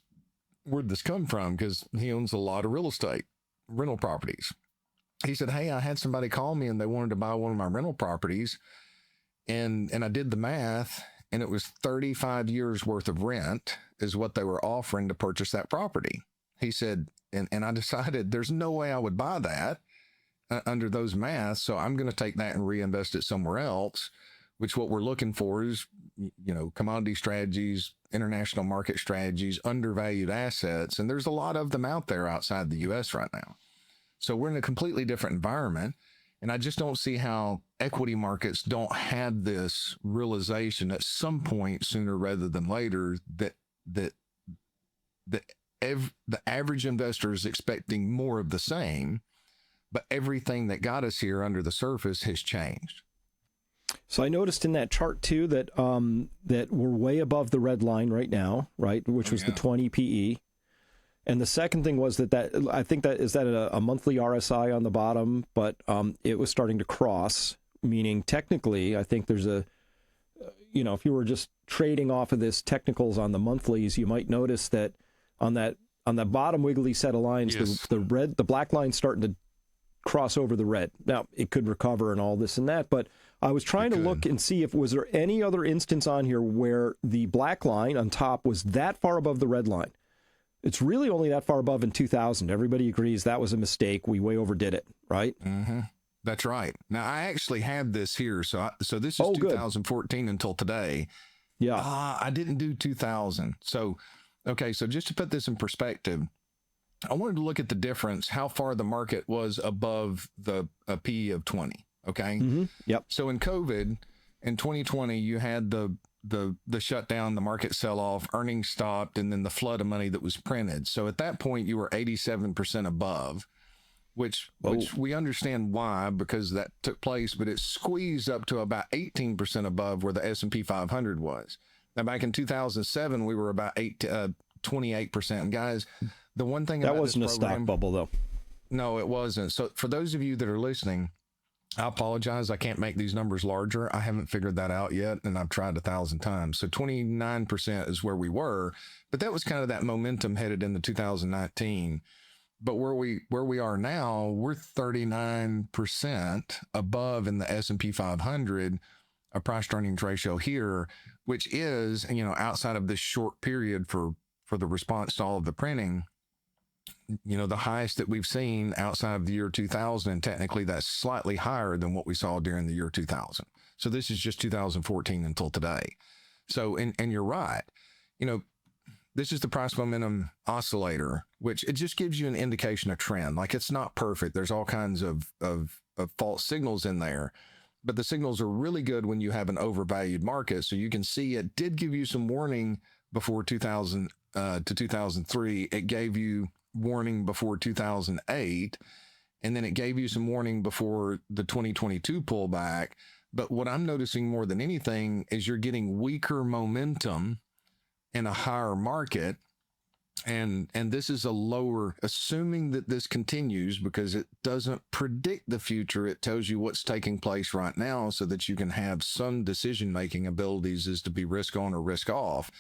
come from? Because he owns a lot of real estate rental properties. He said, hey, I had somebody call me and they wanted to buy one of my rental properties, and I did the math, and it was 35 years worth of rent is what they were offering to purchase that property. He said, and I decided there's no way I would buy that under those maths, so I'm going to take that and reinvest it somewhere else. Which what we're looking for is, commodity strategies, international market strategies, undervalued assets. And there's a lot of them out there outside the U.S. right now. So we're in a completely different environment. And I just don't see how equity markets don't have this realization at some point sooner rather than later that the average investor is expecting more of the same, but everything that got us here under the surface has changed. So I noticed in that chart too that that we're way above the red line right now, right, which was the 20 PE. And the second thing was that I think that is that a monthly RSI on the bottom, but it was starting to cross, meaning technically, I think there's if you were just trading off of this technicals on the monthlies, you might notice that on the bottom wiggly set of lines, yes, the black line's starting to cross over the red. Now, it could recover and all this and that, but I was trying to look and see if was there any other instance on here where the black line on top was that far above the red line. It's really only that far above in 2000. Everybody agrees that was a mistake. We way overdid it, right? Mm-hmm. That's right. Now, I actually have this here. So this is 2014 until today. Yeah. I didn't do 2000. So, okay. So just to put this in perspective, I wanted to look at the difference, how far the market was above a PE of 20. Okay. Mm-hmm. Yep. So in COVID, in 2020, you had the shutdown, the market sell off, earnings stopped, and then the flood of money that was printed. So at that point, you were 87% above, which we understand why, because that took place, but it squeezed up to about 18% above where the S&P 500 was. Now, back in 2007, we were about 28%. And guys, the one thing that about wasn't a stock bubble, though. No, it wasn't. So for those of you that are listening, I apologize. I can't make these numbers larger. I haven't figured that out yet, and I've tried 1,000 times. So 29% is where we were, but that was kind of that momentum headed into 2019. But where we are now, we're 39% above in the S&P 500, a price to earnings ratio here, which is, outside of this short period for the response to all of the printing, the highest that we've seen outside of the year 2000, and technically that's slightly higher than what we saw during the year 2000. So this is just 2014 until today. So, and you're right, this is the price momentum oscillator, which it just gives you an indication of trend. Like, it's not perfect. There's all kinds of false signals in there, but the signals are really good when you have an overvalued market. So you can see it did give you some warning before 2000 to 2003. It gave you warning before 2008, and then it gave you some warning before the 2022 pullback. But what I'm noticing more than anything is you're getting weaker momentum in a higher market, and this is a lower, assuming that this continues, because it doesn't predict the future. It tells you what's taking place right now so that you can have some decision-making abilities as to be risk on or risk off.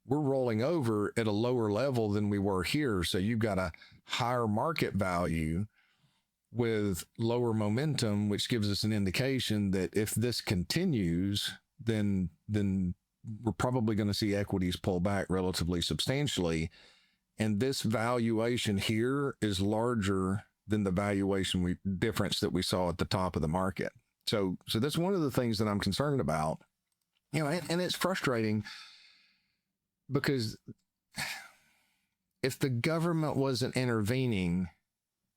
We're rolling over at a lower level than we were here. So you've got a higher market value with lower momentum, which gives us an indication that if this continues, then we're probably going to see equities pull back relatively substantially. And this valuation here is larger than the valuation difference that we saw at the top of the market. So that's one of the things that I'm concerned about, and it's frustrating, because if the government wasn't intervening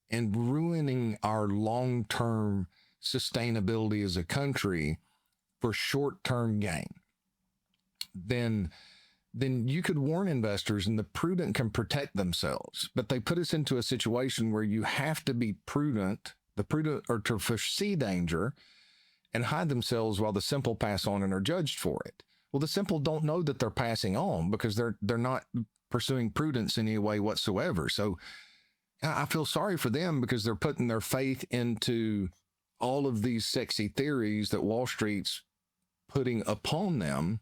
and ruining our long-term sustainability as a country for short-term gain, then you could warn investors and the prudent can protect themselves. But they put us into a situation where you have to be prudent. The prudent are to foresee danger and hide themselves while the simple pass on and are judged for it. Well, the simple don't know that they're passing on because they're not pursuing prudence in any way whatsoever. So I feel sorry for them because they're putting their faith into all of these sexy theories that Wall Street's putting upon them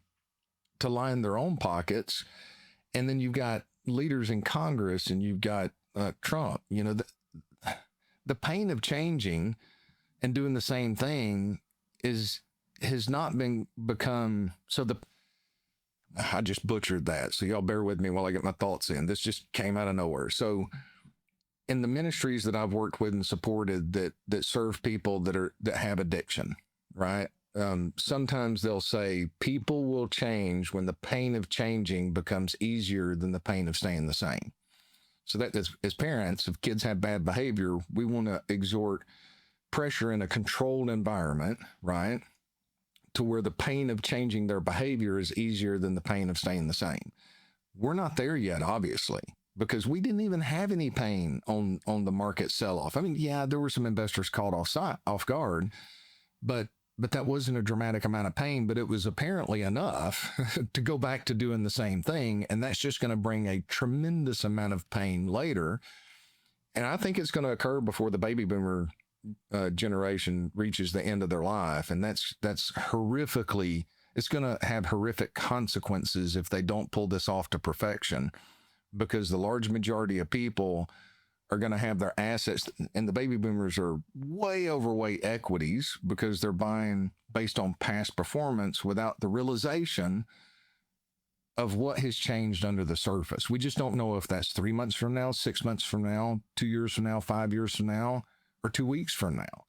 to line their own pockets. And then you've got leaders in Congress and you've got Trump. The pain of changing and doing the same thing has not become, I just butchered that. So y'all bear with me while I get my thoughts in. This just came out of nowhere. So in the ministries that I've worked with and supported that serve people that have addiction, right? Sometimes they'll say people will change when the pain of changing becomes easier than the pain of staying the same. So that as parents, if kids have bad behavior, we want to exhort pressure in a controlled environment, right? To where the pain of changing their behavior is easier than the pain of staying the same. We're not there yet, obviously, because we didn't even have any pain on the market sell-off. I mean, yeah, there were some investors caught off guard, but that wasn't a dramatic amount of pain, but it was apparently enough to go back to doing the same thing. And that's just going to bring a tremendous amount of pain later. And I think it's going to occur before the baby boomer generation reaches the end of their life. And that's horrifically, it's going to have horrific consequences if they don't pull this off to perfection, because the large majority of people are going to have their assets, and the baby boomers are way overweight equities because they're buying based on past performance without the realization of what has changed under the surface. We just don't know if that's 3 months from now, 6 months from now, 2 years from now, 5 years from now, or 2 weeks from now.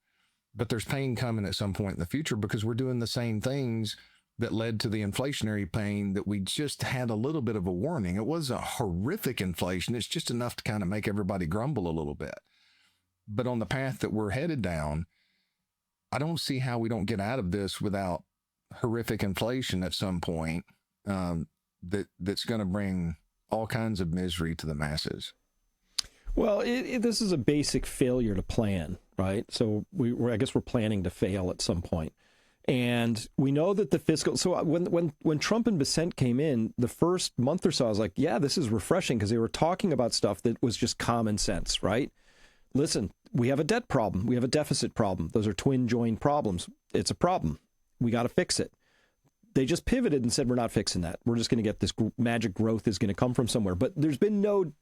But there's pain coming at some point in the future because we're doing the same things that led to the inflationary pain that we just had a little bit of a warning. It was a horrific inflation. It's just enough to kind of make everybody grumble a little bit. But on the path that we're headed down, I don't see how we don't get out of this without horrific inflation at some point that's going to bring all kinds of misery to the masses. Well, this is a basic failure to plan, right? So I guess we're planning to fail at some point. And we know that the fiscal. So when Trump and Bissett came in, the first month or so, I was like, yeah, this is refreshing because they were talking about stuff that was just common sense, right? Listen, we have a debt problem. We have a deficit problem. Those are twin joined problems. It's a problem. We got to fix it. They just pivoted and said, we're not fixing that. We're just going to get this magic growth is going to come from somewhere. But there's been no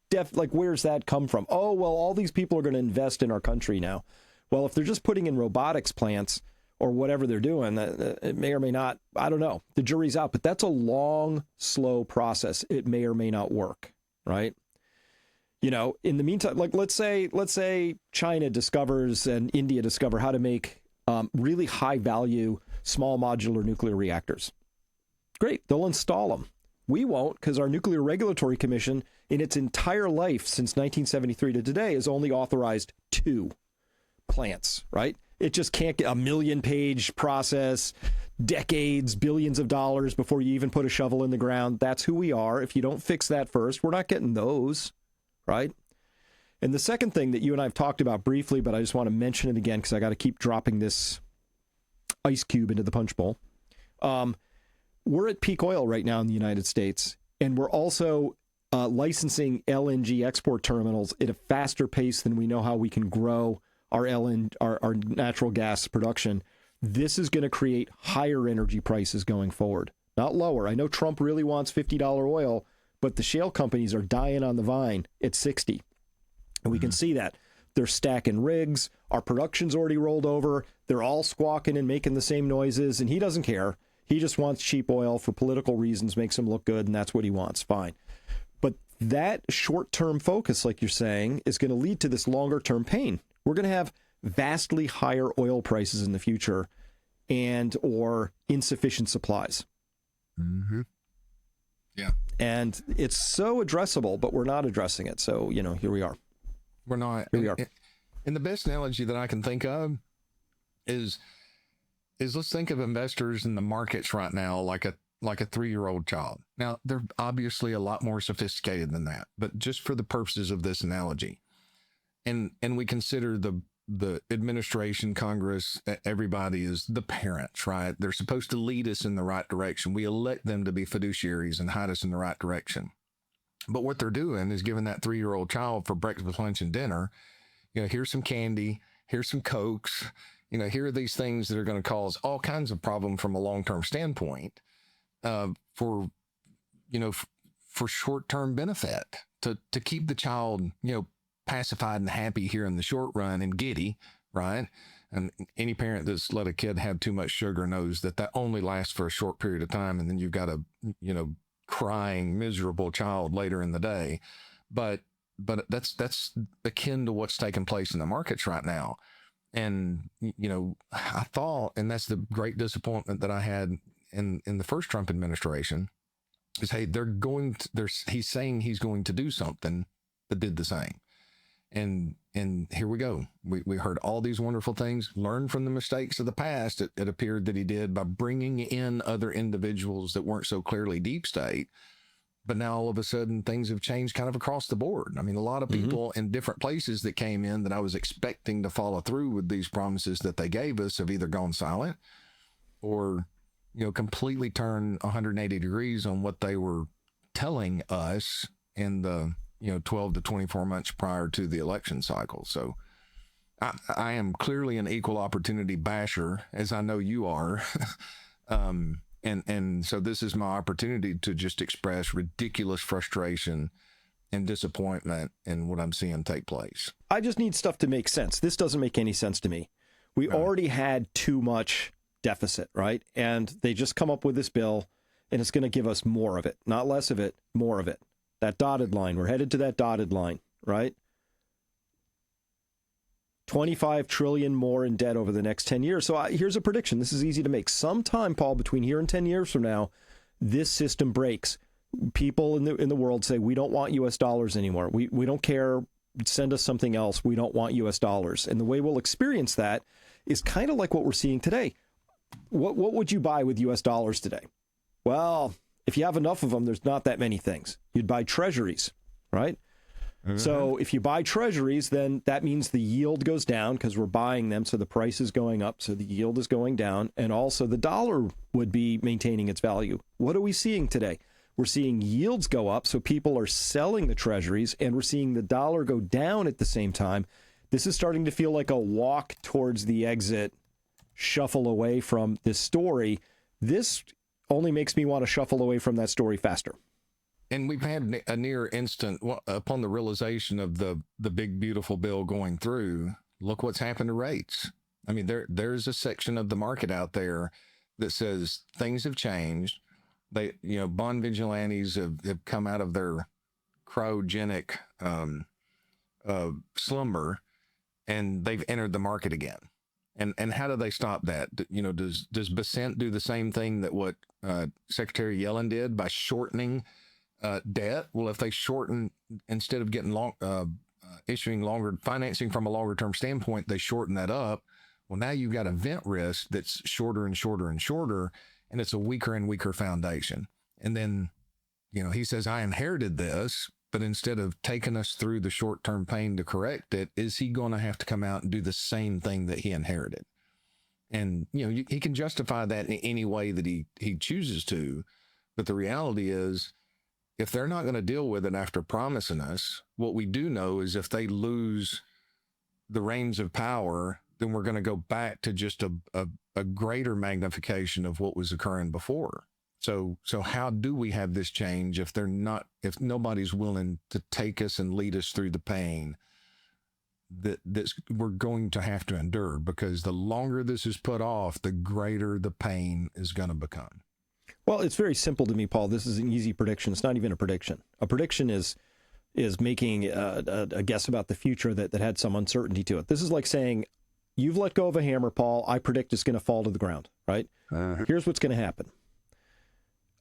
where's that come from? Oh, well, all these people are going to invest in our country now. Well, if they're just putting in robotics plants or whatever they're doing, it may or may not, I don't know. The jury's out, but that's a long, slow process. It may or may not work, right? You know, in the meantime, like let's say China discovers and India discover how to make really high value, small modular nuclear reactors. Great, they'll install them. We won't, because our Nuclear Regulatory Commission, in its entire life since 1973 to today, has only authorized 2 plants, right? It just can't get a 1,000,000-page process, decades, billions of dollars before you even put a shovel in the ground. That's who we are. If you don't fix that first, we're not getting those, right? And the second thing that you and I have talked about briefly, but I just want to mention it again because I got to keep dropping this ice cube into the punch bowl. We're at peak oil right now in the United States, and we're also licensing LNG export terminals at a faster pace than we know how we can grow our natural gas production. This is going to create higher energy prices going forward, not lower. I know Trump really wants $50 oil, but the shale companies are dying on the vine at 60. And we can see that. They're stacking rigs. Our production's already rolled over. They're all squawking and making the same noises, and he doesn't care. He just wants cheap oil for political reasons, makes him look good, and that's what he wants. Fine. But that short-term focus, like you're saying, is going to lead to this longer-term pain. We're going to have vastly higher oil prices in the future and or insufficient supplies. Mm-hmm. Yeah. And it's so addressable, but we're not addressing it. So, here we are. We're not. Here we are. And the best analogy that I can think of is let's think of investors in the markets right now like a 3-year-old child. Now, they're obviously a lot more sophisticated than that, but just for the purposes of this analogy, and we consider the administration, Congress, everybody is the parents, right? They're supposed to lead us in the right direction. We elect them to be fiduciaries and hide us in the right direction. But what they're doing is giving that 3-year-old child for breakfast, lunch, and dinner, here's some candy, here's some Cokes, here are these things that are going to cause all kinds of problems from a long-term standpoint for short-term benefit to keep the child, pacified and happy here in the short run and giddy, right? And any parent that's let a kid have too much sugar knows that only lasts for a short period of time. And then you've got a, crying, miserable child later in the day. But that's akin to what's taking place in the markets right now. And, I thought, and that's the great disappointment that I had in the first Trump administration is, hey, he's saying he's going to do something that did the same. And here we go. We heard all these wonderful things, learned from the mistakes of the past. It appeared that he did by bringing in other individuals that weren't so clearly deep state. But now all of a sudden things have changed kind of across the board. I mean, a lot of people in different places that came in that I was expecting to follow through with these promises that they gave us have either gone silent or, completely turned 180 degrees on what they were telling us in the 12 to 24 months prior to the election cycle. So I am clearly an equal opportunity basher, as I know you are. And so this is my opportunity to just express ridiculous frustration and disappointment in what I'm seeing take place. I just need stuff to make sense. This doesn't make any sense to me. We already had too much deficit, right? And they just come up with this bill, and it's going to give us more of it, not less of it, more of it. That dotted line, we're headed to that dotted line, right? 25 trillion more in debt over the next 10 years. So here's a prediction. This is easy to make. Sometime, Paul, between here and 10 years from now, this system breaks. People in the world say, we don't want U.S. dollars anymore. We don't care. Send us something else. We don't want U.S. dollars. And the way we'll experience that is kind of like what we're seeing today. What would you buy with U.S. dollars today? Well, if you have enough of them, there's not that many things. You'd buy treasuries, right? Mm-hmm. So if you buy treasuries, then that means the yield goes down because we're buying them. So the price is going up. So the yield is going down. And also the dollar would be maintaining its value. What are we seeing today? We're seeing yields go up. So people are selling the treasuries, and we're seeing the dollar go down at the same time. This is starting to feel like a walk towards the exit, shuffle away from this story. This only makes me want to shuffle away from that story faster. And we've had a near instant, upon the realization of the big, beautiful bill going through, look what's happened to rates. I mean, there's a section of the market out there that says things have changed. Bond vigilantes have come out of their cryogenic slumber, and they've entered the market again. And how do they stop that? Does Besant do the same thing that what Secretary Yellen did by shortening debt? Well, if they shorten, instead of getting issuing longer financing from a longer term standpoint, they shorten that up. Well, now you've got event risk that's shorter and shorter and shorter, and it's a weaker and weaker foundation. And then, he says, I inherited this, but instead of taking us through the short term pain to correct it, is he going to have to come out and do the same thing that he inherited? And, he can justify that in any way that he chooses to. But the reality is, if they're not going to deal with it after promising us, what we do know is if they lose the reins of power, then we're going to go back to just a greater magnification of what was occurring before. So how do we have this change if nobody's willing to take us and lead us through the pain that we're going to have to endure? Because the longer this is put off, the greater the pain is going to become. Well, it's very simple to me, Paul. This is an easy prediction. It's not even a prediction. A prediction is making a guess about the future that had some uncertainty to it. This is like saying, you've let go of a hammer, Paul. I predict it's going to fall to the ground, right? Here's what's going to happen.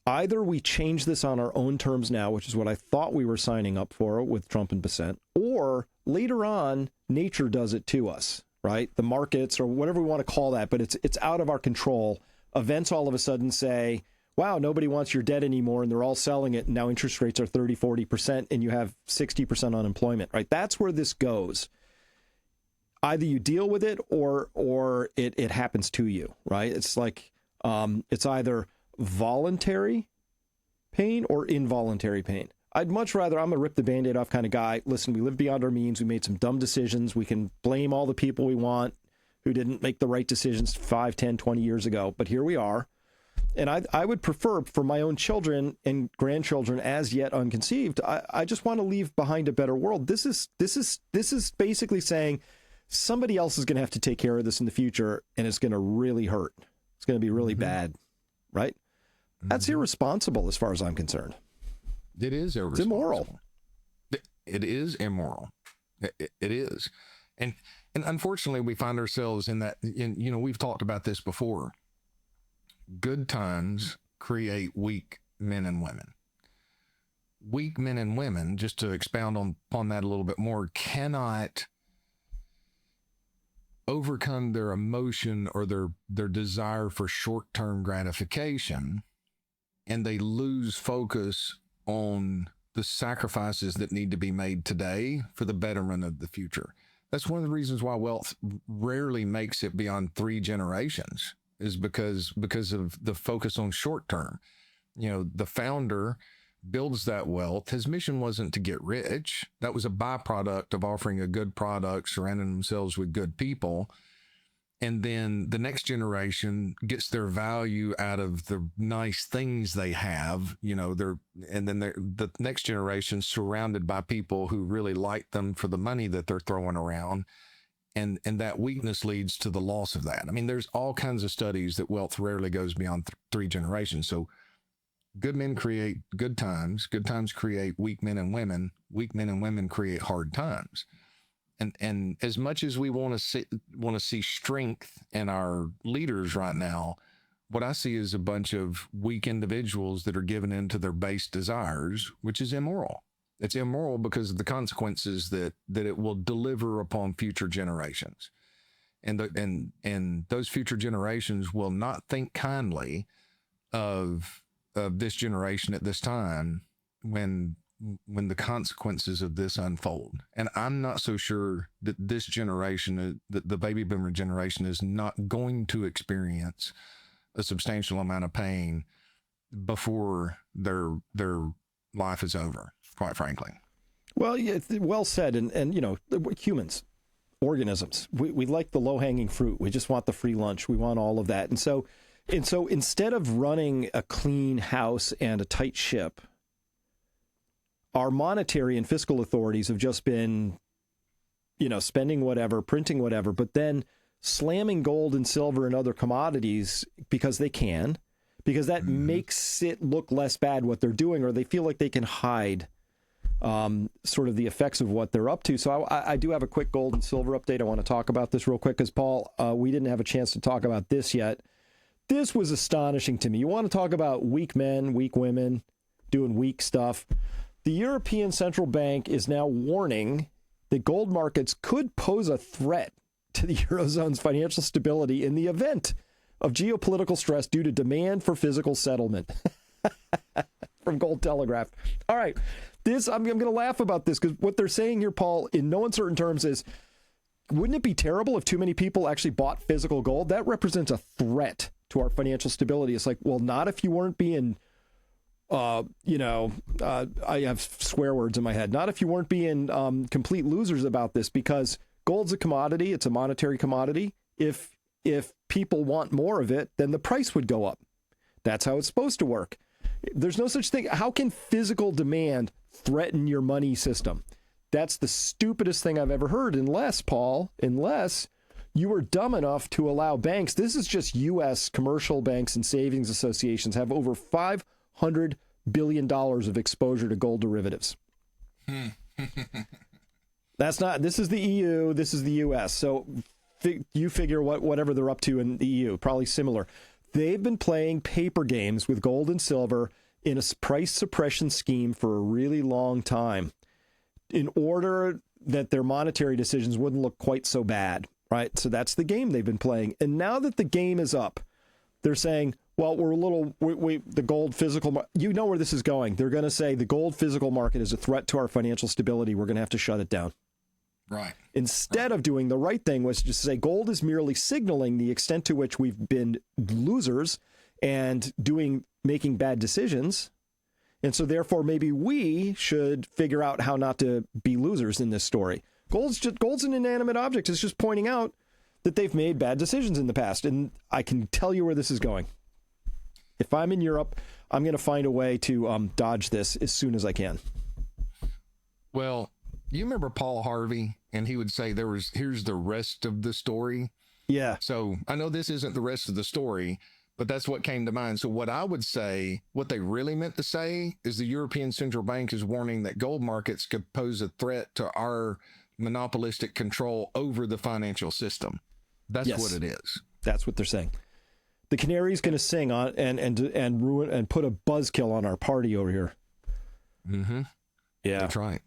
Either we change this on our own terms now, which is what I thought we were signing up for with Trump and Besant, or later on, nature does it to us, right? The markets or whatever we want to call that, but it's out of our control. Events all of a sudden say, wow, nobody wants your debt anymore, and they're all selling it, and now interest rates are 30, 40%, and you have 60% unemployment, right? That's where this goes. Either you deal with it or it happens to you, right? It's like it's either voluntary pain or involuntary pain. I'd much rather, I'm a rip the Band-Aid off kind of guy. Listen, we live beyond our means. We made some dumb decisions. We can blame all the people we want who didn't make the right decisions 5, 10, 20 years ago. But here we are. And I would prefer for my own children and grandchildren as yet unconceived, I just want to leave behind a better world. This is basically saying somebody else is going to have to take care of this in the future, and it's going to really hurt. It's going to be really bad, right? That's irresponsible as far as I'm concerned. It is irresponsible. It's immoral. It is immoral. It is. And unfortunately, we find ourselves in that, we've talked about this before. Good times create weak men and women. Weak men and women, just to expound upon that a little bit more, cannot overcome their emotion or their desire for short-term gratification, and they lose focus on the sacrifices that need to be made today for the betterment of the future. That's one of the reasons why wealth rarely makes it beyond 3 generations, is because of the focus on short term. The founder builds that wealth. His mission wasn't to get rich. That was a byproduct of offering a good product, surrounding themselves with good people. And then the next generation gets their value out of the nice things they have, the next generation surrounded by people who really like them for the money that they're throwing around. And that weakness leads to the loss of that. I mean, there's all kinds of studies that wealth rarely goes beyond three generations. So good men create good times create weak men and women create hard times. And as much as we want to see strength in our leaders right now, what I see is a bunch of weak individuals that are given into their base desires, which is immoral. It's immoral because of the consequences that it will deliver upon future generations. And those future generations will not think kindly of this generation at this time when the consequences of this unfold. And I'm not so sure that this generation, the baby boomer generation, is not going to experience a substantial amount of pain before their life is over, quite frankly. Well, yeah, well said. And humans, organisms, we like the low-hanging fruit. We just want the free lunch. We want all of that. And so instead of running a clean house and a tight ship, our monetary and fiscal authorities have just been, spending whatever, printing whatever, but then slamming gold and silver and other commodities because they can, because that makes it look less bad what they're doing, or they feel like they can hide sort of the effects of what they're up to. So I do have a quick gold and silver update. I want to talk about this real quick because, Paul, we didn't have a chance to talk about this yet. This was astonishing to me. You want to talk about weak men, weak women doing weak stuff. The European Central Bank is now warning that gold markets could pose a threat to the Eurozone's financial stability in the event of geopolitical stress due to demand for physical settlement. From Gold Telegraph. All right. I'm going to laugh about this because what they're saying here, Paul, in no uncertain terms is, wouldn't it be terrible if too many people actually bought physical gold? That represents a threat to our financial stability. It's like, well, not if you weren't being I have swear words in my head. Not if you weren't being complete losers about this, because gold's a commodity. It's a monetary commodity. If people want more of it, then the price would go up. That's how it's supposed to work. There's no such thing. How can physical demand threaten your money system? That's the stupidest thing I've ever heard, unless you were dumb enough to allow banks. This is just U.S. commercial banks and savings associations have over $500 billion of exposure to gold derivatives. This is the EU, this is the US. So you figure whatever they're up to in the EU, probably similar. They've been playing paper games with gold and silver in a price suppression scheme for a really long time in order that their monetary decisions wouldn't look quite so bad, right? So that's the game they've been playing. And now that the game is up, they're saying, well, the gold physical, you know where this is going. They're going to say the gold physical market is a threat to our financial stability. We're going to have to shut it down. Right. Instead of doing the right thing, was just to say gold is merely signaling the extent to which we've been losers and making bad decisions. And so therefore, maybe we should figure out how not to be losers in this story. Gold's an inanimate object. It's just pointing out that they've made bad decisions in the past. And I can tell you where this is going. If I'm in Europe, I'm going to find a way to dodge this as soon as I can. Well, you remember Paul Harvey, and he would say here's the rest of the story. Yeah. So I know this isn't the rest of the story, but that's what came to mind. So what I would say, what they really meant to say is the European Central Bank is warning that gold markets could pose a threat to our monopolistic control over the financial system. That's what it is. That's what they're saying. The canary's going to sing on and ruin and put a buzzkill on our party over here. Mm-hmm. Yeah, that's right.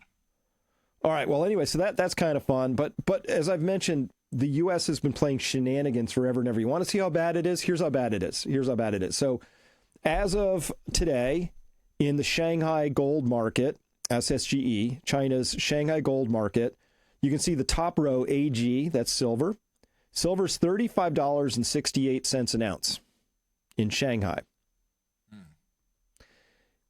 All right. Well, anyway, so that's kind of fun. But as I've mentioned, the U.S. has been playing shenanigans forever and ever. You want to see how bad it is? Here's how bad it is. So as of today, in the Shanghai gold market, SSGE, China's Shanghai gold market, you can see the top row, AG, that's silver. Silver's $35.68 an ounce in Shanghai.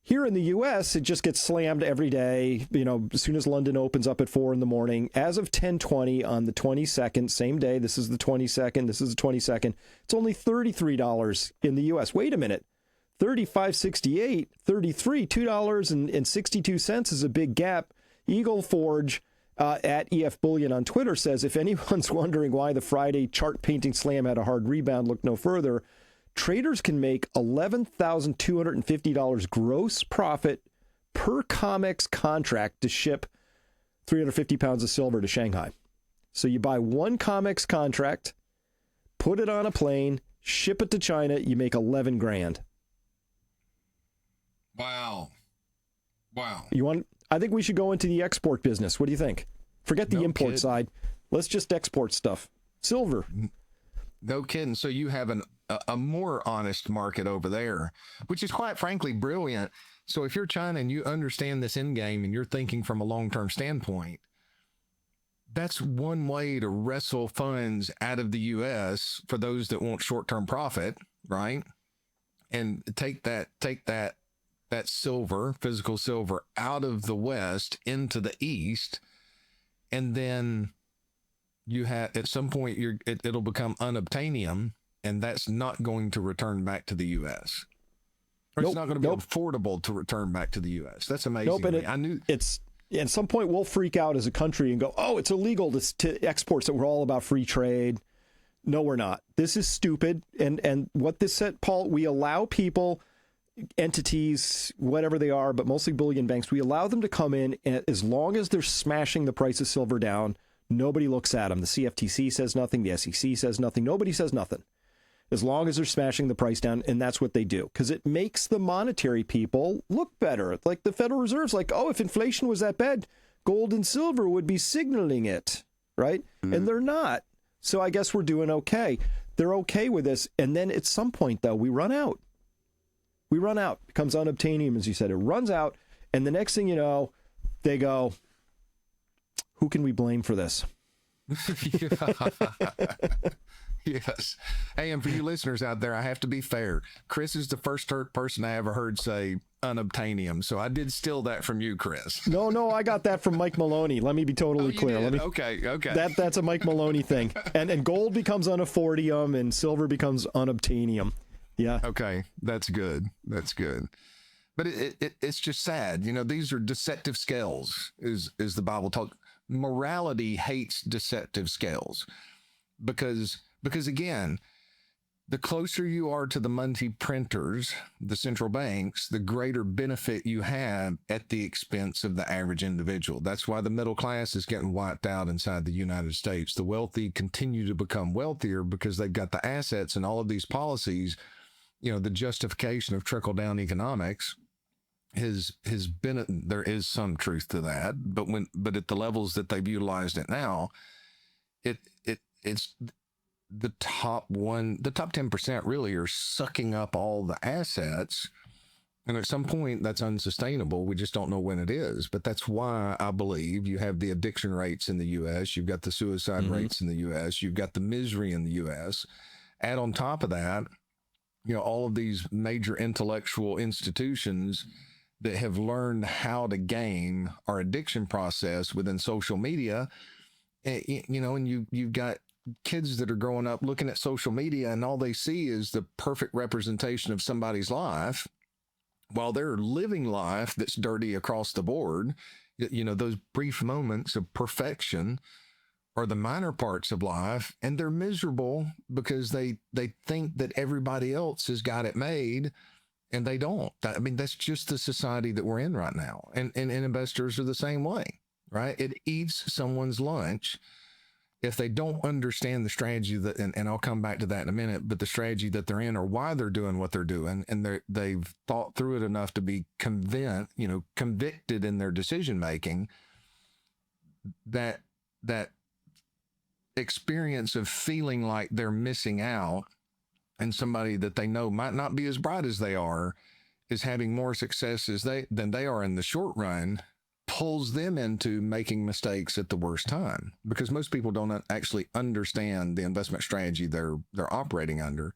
Here in the U.S., it just gets slammed every day. As soon as London opens up at 4 in the morning, as of 10:20 on the 22nd, same day. This is the 22nd. This is the 22nd. It's only $33 in the U.S. Wait a minute. 35.68, 33, $2.62 is a big gap. Eagle Forge at EF Bullion on Twitter says, if anyone's wondering why the Friday chart painting slam had a hard rebound, look no further. Traders can make $11,250 gross profit per COMEX contract to ship 350 pounds of silver to Shanghai. So you buy one COMEX contract, put it on a plane, ship it to China, you make 11 grand. Wow. I think we should go into the export business. What do you think? Forget the import side. Let's just export stuff. Silver. No kidding. So you have a more honest market over there, which is quite frankly brilliant. So if you're China and you understand this end game and you're thinking from a long-term standpoint, that's one way to wrestle funds out of the U.S. for those that want short-term profit, right? And take that silver, physical silver, out of the West into the East, and then you have at some point it'll become unobtainium, and that's not going to return back to the U.S. Or it's not going to be affordable to return back to the U.S. That's amazing. I knew it's at some point we'll freak out as a country and go, "Oh, it's illegal to export." So we're all about free trade. No, we're not. This is stupid. And what this said, Paul, we allow people, entities, whatever they are, but mostly bullion banks, we allow them to come in, and as long as they're smashing the price of silver down, nobody looks at them. The CFTC says nothing. The SEC says nothing. Nobody says nothing. As long as they're smashing the price down, and that's what they do. Because it makes the monetary people look better. Like the Federal Reserve's like, oh, if inflation was that bad, gold and silver would be signaling it, right? Mm-hmm. And they're not. So I guess we're doing okay. They're okay with this. And then at some point, though, we run out. We run out. It becomes unobtainium, as you said. It runs out. And the next thing you know, they go, who can we blame for this? Yes. Hey, and for you listeners out there, I have to be fair. Chris is the first person I ever heard say unobtainium. So I did steal that from you, Chris. No, I got that from Mike Maloney. Let me be totally clear. Okay. That's a Mike Maloney thing. And gold becomes unaffordium and silver becomes unobtainium. Yeah. Okay. That's good. But it's just sad. These are deceptive scales, is the Bible talk. Morality hates deceptive scales because again, the closer you are to the money printers, the central banks, the greater benefit you have at the expense of the average individual. That's why the middle class is getting wiped out inside the United States. The wealthy continue to become wealthier because they've got the assets and all of these policies. The justification of trickle-down economics has been, there is some truth to that, but at the levels that they've utilized it now, it's the top 10% really are sucking up all the assets. And at some point that's unsustainable. We just don't know when it is. But that's why I believe you have the addiction rates in the U.S. You've got the suicide rates in the U.S. You've got the misery in the U.S. Add on top of that, all of these major intellectual institutions that have learned how to game our addiction process within social media, and you've got kids that are growing up looking at social media and all they see is the perfect representation of somebody's life while they're living life that's dirty across the board. Those brief moments of perfection are the minor parts of life, and they're miserable because they think that everybody else has got it made, and they don't. I mean, that's just the society that we're in right now. And investors are the same way, right? It eats someone's lunch if they don't understand the strategy that, and I'll come back to that in a minute, but the strategy that they're in or why they're doing what they're doing, and they've thought through it enough to be convicted in their decision making, that experience of feeling like they're missing out and somebody that they know might not be as bright as they are is having more success than they are in the short run, pulls them into making mistakes at the worst time, because most people don't actually understand the investment strategy they're operating under.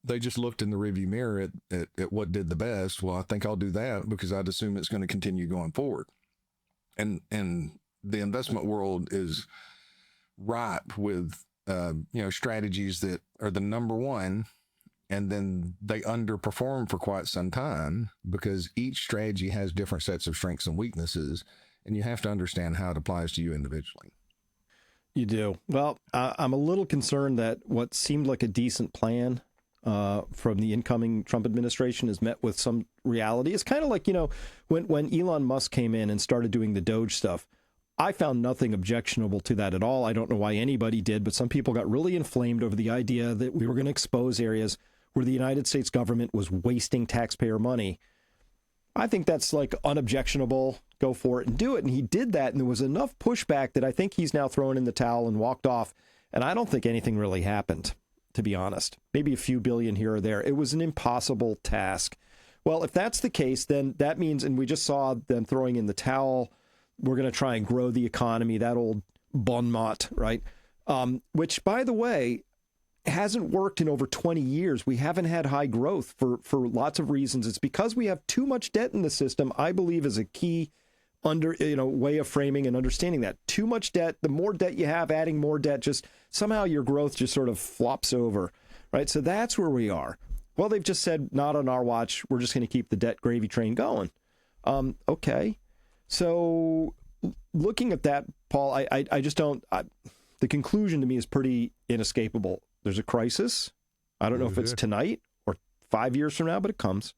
they just looked in the rearview mirror at what did the best. Well, I think I'll do that because I'd assume it's going to continue going forward. And the investment world is ripe with strategies that are the number one, and then they underperform for quite some time because each strategy has different sets of strengths and weaknesses, and you have to understand how it applies to you individually. You do. Well, I'm a little concerned that what seemed like a decent plan from the incoming Trump administration is met with some reality. It's kind of like, when Elon Musk came in and started doing the Doge stuff, I found nothing objectionable to that at all. I don't know why anybody did, but some people got really inflamed over the idea that we were going to expose areas where the United States government was wasting taxpayer money. I think that's like unobjectionable. Go for it and do it. And he did that. And there was enough pushback that I think he's now thrown in the towel and walked off. And I don't think anything really happened, to be honest. Maybe a few billion here or there. It was an impossible task. Well, if that's the case, then that means, and we just saw them throwing in the towel, we're going to try and grow the economy, that old bon mot, right? Which, by the way, hasn't worked in over 20 years. We haven't had high growth for lots of reasons. It's because we have too much debt in the system, I believe, is a key way of framing and understanding that. Too much debt, the more debt you have, adding more debt, just somehow your growth just sort of flops over, right? So that's where we are. Well, they've just said, not on our watch. We're just going to keep the debt gravy train going. Okay. So looking at that, Paul, I just don't, the conclusion to me is pretty inescapable. There's a crisis. I don't know if it's tonight or 5 years from now, but it comes.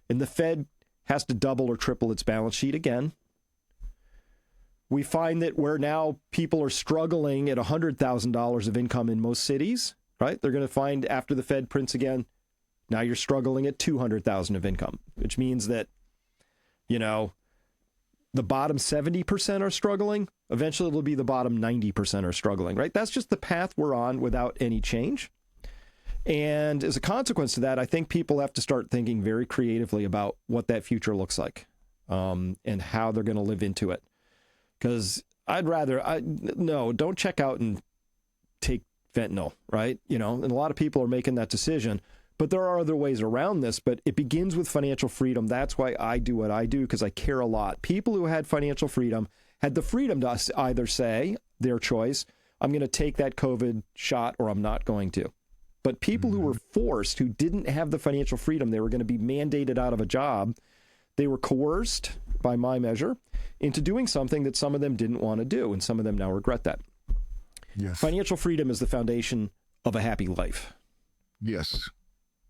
And the Fed has to double or triple its balance sheet again. We find that where now people are struggling at $100,000 of income in most cities, right? They're going to find after the Fed prints again, now you're struggling at $200,000 of income, which means that, the bottom 70% are struggling. Eventually, it'll be the bottom 90% are struggling, right? That's just the path we're on without any change. And as a consequence of that, I think people have to start thinking very creatively about what that future looks like and how they're going to live into it. Because don't check out and take fentanyl, right? And a lot of people are making that decision. But there are other ways around this, but it begins with financial freedom. That's why I do what I do, because I care a lot. People who had financial freedom had the freedom to either say, their choice, I'm going to take that COVID shot or I'm not going to. But people who were forced, who didn't have the financial freedom, they were going to be mandated out of a job. They were coerced, by my measure, into doing something that some of them didn't want to do, and some of them now regret that. Yes. Financial freedom is the foundation of a happy life. Yes.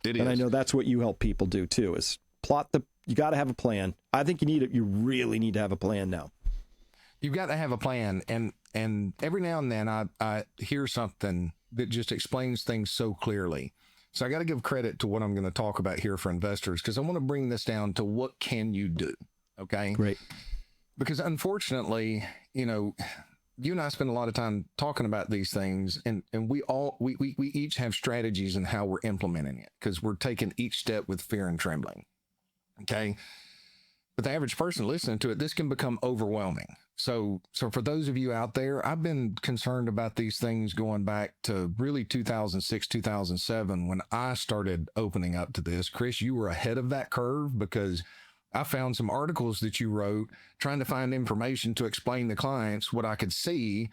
It is. And I know that's what you help people do too, is you got to have a plan. I think you really need to have a plan now. You've got to have a plan. And every now and then I hear something that just explains things so clearly. So I got to give credit to what I'm going to talk about here for investors, because I want to bring this down to what can you do? Okay. Great. Because unfortunately, you and I spend a lot of time talking about these things, and we each have strategies in how we're implementing it, because we're taking each step with fear and trembling. Okay. But the average person listening to it, this can become overwhelming. So for those of you out there, I've been concerned about these things going back to really 2006, 2007, when I started opening up to this. Chris, you were ahead of that curve, because I found some articles that you wrote trying to find information to explain to clients what I could see,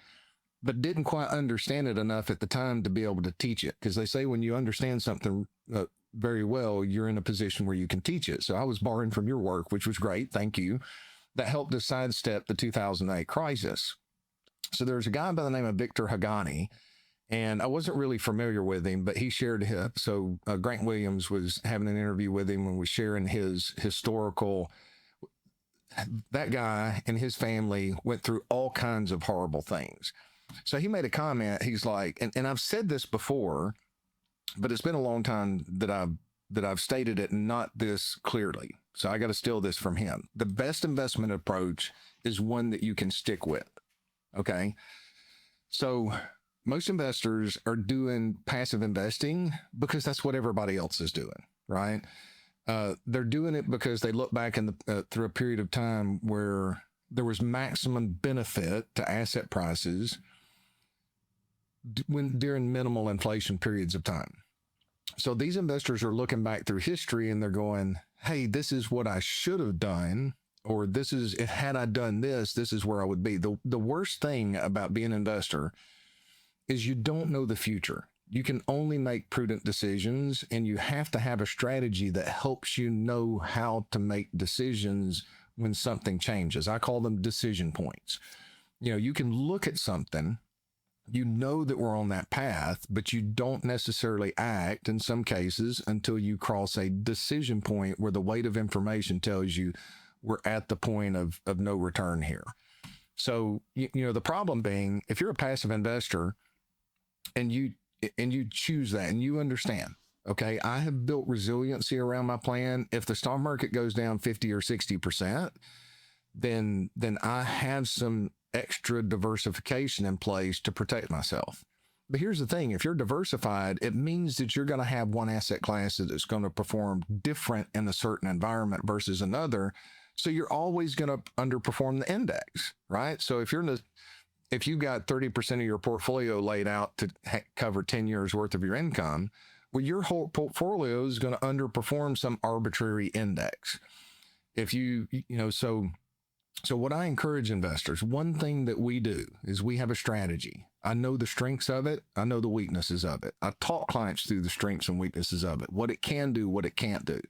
but didn't quite understand it enough at the time to be able to teach it. Because they say when you understand something very well, you're in a position where you can teach it. So I was borrowing from your work, which was great. Thank you. That helped us sidestep the 2008 crisis. So there's a guy by the name of Victor Hagani, and I wasn't really familiar with him, but he shared, so Grant Williams was having an interview with him and was sharing his historical. That guy and his family went through all kinds of horrible things. So he made a comment. He's like, and I've said this before, but it's been a long time that I've stated it not this clearly. So I got to steal this from him. The best investment approach is one that you can stick with. Okay. So most investors are doing passive investing because that's what everybody else is doing, right? They're doing it because they look back in through a period of time where there was maximum benefit to asset prices during minimal inflation periods of time. So these investors are looking back through history and they're going, hey, this is what I should have done, or this is, if had I done this, this is where I would be. The worst thing about being an investor is you don't know the future. You can only make prudent decisions, and you have to have a strategy that helps you know how to make decisions when something changes. I call them decision points. You know, you can look at something, you know that we're on that path, but you don't necessarily act in some cases until you cross a decision point where the weight of information tells you we're at the point of no return here. So, you know, the problem being, if you're a passive investor and you choose that and you understand, okay, I have built resiliency around my plan. If the stock market goes down 50 or 60%, then I have some extra diversification in place to protect myself. But here's the thing, if you're diversified, it means that you're going to have one asset class that's going to perform different in a certain environment versus another. So you're always going to underperform the index, right? So if you've got 30% of your portfolio laid out to cover 10 years worth of your income, well, your whole portfolio is going to underperform some arbitrary index. If so what I encourage investors, one thing that we do is we have a strategy. I know the strengths of it. I know the weaknesses of it. I talk clients through the strengths and weaknesses of it, what it can do, what it can't do.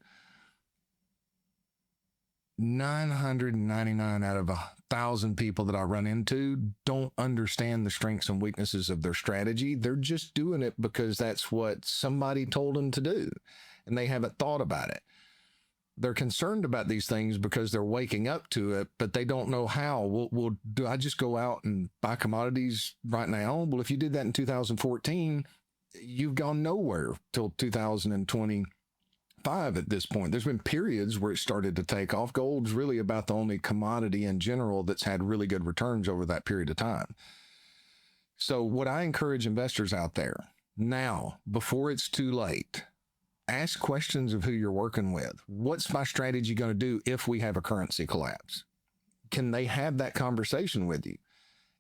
999 out of 1,000 people that I run into don't understand the strengths and weaknesses of their strategy. They're just doing it because that's what somebody told them to do, and they haven't thought about it. They're concerned about these things because they're waking up to it, but they don't know how. Well, do I just go out and buy commodities right now? Well, if you did that in 2014, you've gone nowhere till 2025 at this point. There's been periods where it started to take off. Gold's really about the only commodity in general that's had really good returns over that period of time. So what I encourage investors out there now, before it's too late, ask questions of who you're working with. What's my strategy going to do if we have a currency collapse? Can they have that conversation with you?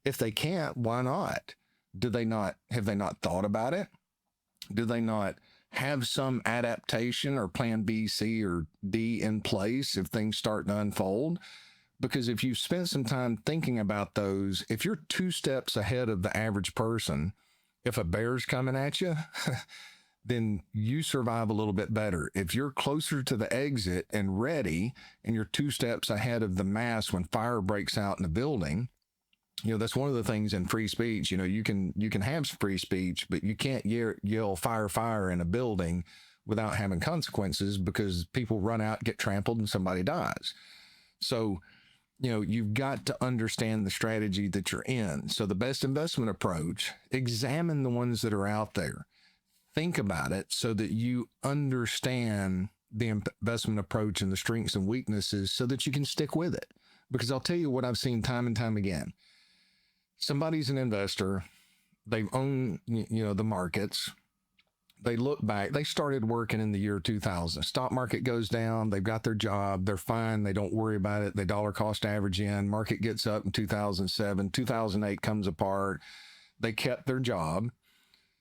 If they can't, why not? Have they not thought about it? Do they not have some adaptation or plan B, C, or D in place if things start to unfold? Because if you've spent some time thinking about those, if you're 2 steps ahead of the average person, if a bear's coming at you, then you survive a little bit better. If you're closer to the exit and ready, and you're 2 steps ahead of the mass when fire breaks out in the building, you know, that's one of the things in free speech. You know, you can have free speech, but you can't yell fire, fire in a building without having consequences, because people run out, get trampled, and somebody dies. So, you know, you've got to understand the strategy that you're in. So the best investment approach, examine the ones that are out there. Think about it so that you understand the investment approach and the strengths and weaknesses so that you can stick with it. Because I'll tell you what I've seen time and time again. Somebody's an investor. They own, you know, the markets. They look back. They started working in the year 2000. Stock market goes down. They've got their job. They're fine. They don't worry about it. They dollar cost average in. Market gets up in 2007. 2008 comes apart. They kept their job.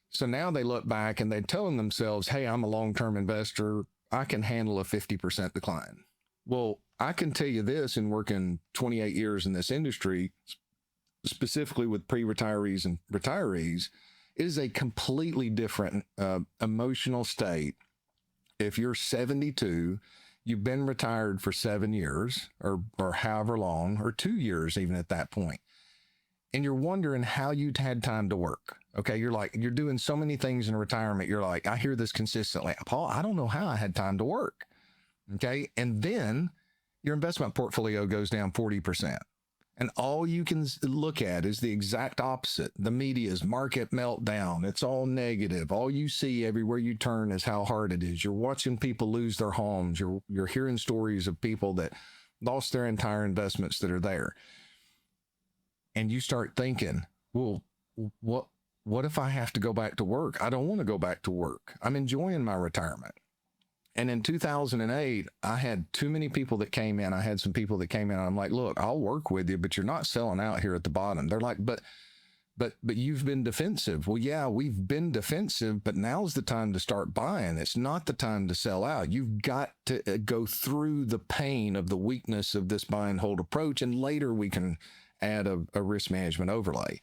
So now they look back and they're telling themselves, hey, I'm a long-term investor. I can handle a 50% decline. Well, I can tell you this, in working 28 years in this industry, specifically with pre-retirees and retirees, it is a completely different emotional state. If you're 72, you've been retired for 7 years or however long, or 2 years even at that point, and you're wondering how you'd had time to work. Okay, you're doing so many things in retirement. You're like, I hear this consistently. Paul, I don't know how I had time to work. Okay, and then your investment portfolio goes down 40%. And all you can look at is the exact opposite. The media's market meltdown. It's all negative. All you see everywhere you turn is how hard it is. You're watching people lose their homes. You're hearing stories of people that lost their entire investments that are there. And you start thinking, well, what if I have to go back to work? I don't want to go back to work. I'm enjoying my retirement. And in 2008, I had too many people that came in. I had some people that came in and I'm like, look, I'll work with you, but you're not selling out here at the bottom. They're like, but But you've been defensive. Well, yeah, we've been defensive, but now's the time to start buying. It's not the time to sell out. You've got to go through the pain of the weakness of this buy and hold approach, and later we can add a risk management overlay.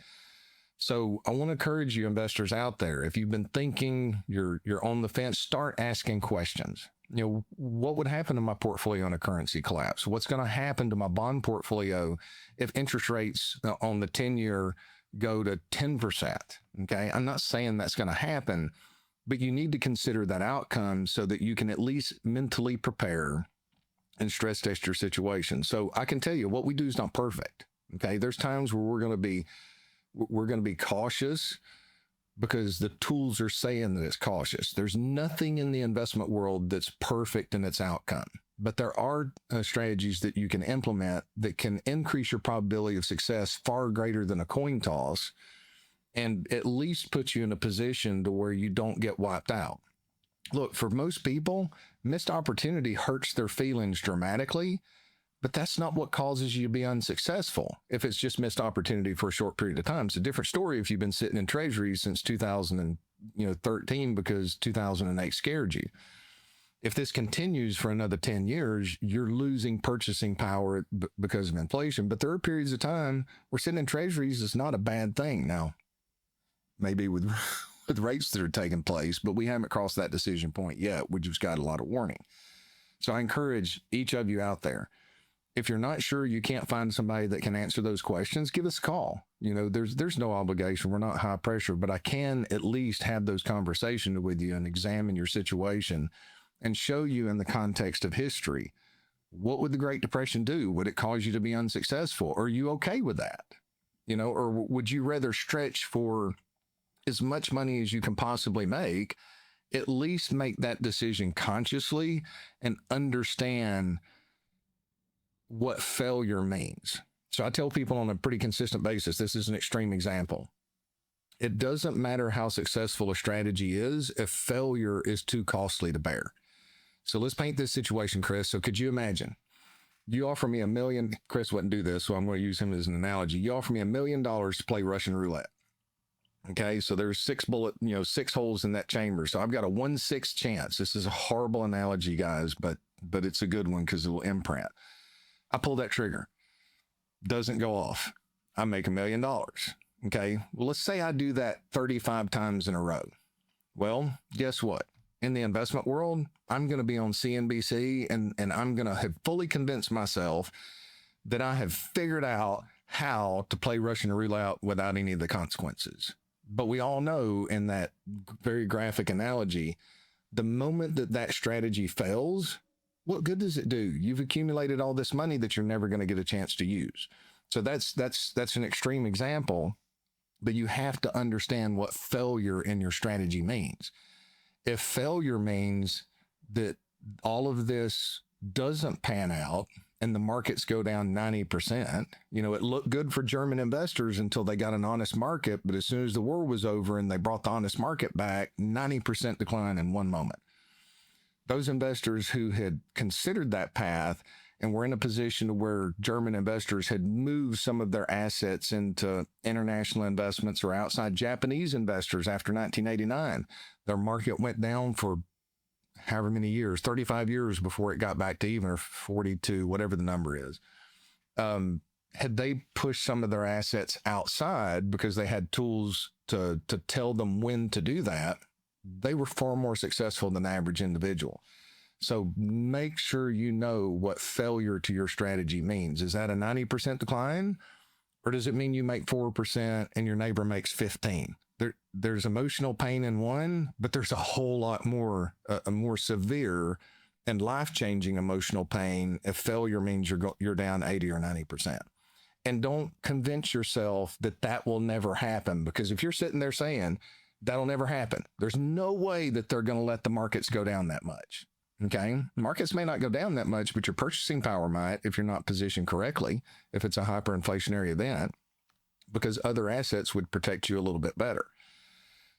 So I want to encourage you investors out there, if you've been thinking you're on the fence, start asking questions. What would happen to my portfolio in a currency collapse? What's going to happen to my bond portfolio if interest rates on the 10-year go to 10%? Okay. I'm not saying that's going to happen, but you need to consider that outcome so that you can at least mentally prepare and stress test your situation. So I can tell you what we do is not perfect. Okay. There's times where we're going to be cautious because the tools are saying that it's cautious. There's nothing in the investment world that's perfect in its outcome, but there are strategies that you can implement that can increase your probability of success far greater than a coin toss, and at least put you in a position to where you don't get wiped out. Look, for most people, missed opportunity hurts their feelings dramatically, but that's not what causes you to be unsuccessful. If it's just missed opportunity for a short period of time, it's a different story if you've been sitting in treasuries since 2013 because 2008 scared you. If this continues for another 10 years, you're losing purchasing power because of inflation. But there are periods of time where sitting in treasuries is not a bad thing. Now, maybe with rates that are taking place, but we haven't crossed that decision point yet. We just got a lot of warning. So I encourage each of you out there, if you're not sure, you can't find somebody that can answer those questions, give us a call. There's no obligation. We're not high pressure, but I can at least have those conversations with you and examine your situation and show you in the context of history. What would the Great Depression do? Would it cause you to be unsuccessful? Are you okay with that? Or would you rather stretch for as much money as you can possibly make? At least make that decision consciously and understand what failure means. So I tell people on a pretty consistent basis, this is an extreme example. It doesn't matter how successful a strategy is if failure is too costly to bear. So let's paint this situation, Chris. So could you imagine? You offer me $1 million. Chris wouldn't do this, so I'm going to use him as an analogy. You offer me $1 million to play Russian roulette. Okay, so there's 6 holes in that chamber. So I've got a 1/6 chance. This is a horrible analogy, guys, but it's a good one because it will imprint. I pull that trigger. Doesn't go off. I make $1 million. Okay. Well, let's say I do that 35 times in a row. Well, guess what? In the investment world, I'm going to be on CNBC and I'm going to have fully convinced myself that I have figured out how to play Russian roulette without any of the consequences. But we all know in that very graphic analogy, the moment that strategy fails, what good does it do? You've accumulated all this money that you're never going to get a chance to use. So that's an extreme example, but you have to understand what failure in your strategy means. If failure means that all of this doesn't pan out and the markets go down 90%, it looked good for German investors until they got an honest market, but as soon as the war was over and they brought the honest market back, 90% decline in one moment. Those investors who had considered that path and were in a position where German investors had moved some of their assets into international investments or outside Japanese investors after 1989, their market went down for however many years, 35 years before it got back to even, or 42, whatever the number is. Had they pushed some of their assets outside because they had tools to tell them when to do that, they were far more successful than the average individual. So make sure you know what failure to your strategy means. Is that a 90% decline? Or does it mean you make 4% and your neighbor makes 15? There's emotional pain in one, but there's a whole lot more, a more severe and life-changing emotional pain if failure means you're down 80 or 90%. And don't convince yourself that will never happen, because if you're sitting there saying, that'll never happen, there's no way that they're going to let the markets go down that much. Okay. Markets may not go down that much, but your purchasing power might if you're not positioned correctly, if it's a hyperinflationary event, because other assets would protect you a little bit better.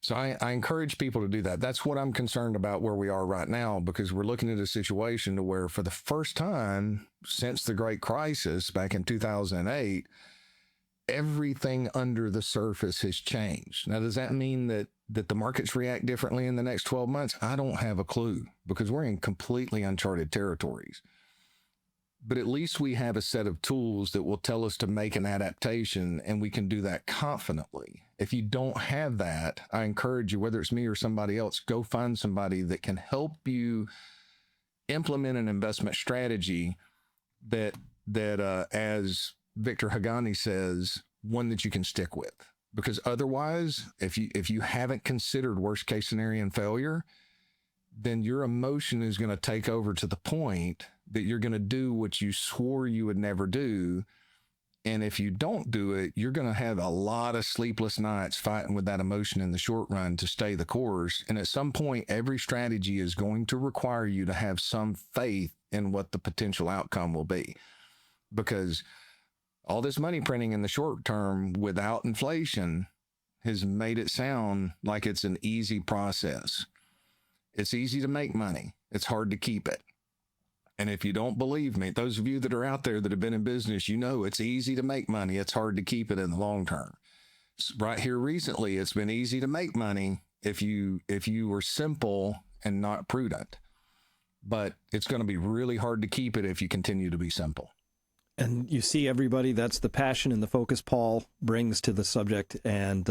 So I encourage people to do that. That's what I'm concerned about where we are right now, because we're looking at a situation to where for the first time since the Great Crisis back in 2008, everything under the surface has changed. Now, does that mean that the markets react differently in the next 12 months? I don't have a clue, because we're in completely uncharted territories. But at least we have a set of tools that will tell us to make an adaptation, and we can do that confidently. If you don't have that, I encourage you, whether it's me or somebody else, go find somebody that can help you implement an investment strategy that as Victor Hagani says, one that you can stick with. Because otherwise, if you haven't considered worst case scenario and failure, then your emotion is going to take over to the point that you're going to do what you swore you would never do. And if you don't do it, you're going to have a lot of sleepless nights fighting with that emotion in the short run to stay the course. And at some point, every strategy is going to require you to have some faith in what the potential outcome will be. Because all this money printing in the short term without inflation has made it sound like it's an easy process. It's easy to make money. It's hard to keep it. And if you don't believe me, those of you that are out there that have been in business, you know it's easy to make money. It's hard to keep it in the long term. Right here recently, it's been easy to make money if you were simple and not prudent. But it's going to be really hard to keep it if you continue to be simple. And you see, everybody, that's the passion and the focus Paul brings to the subject. And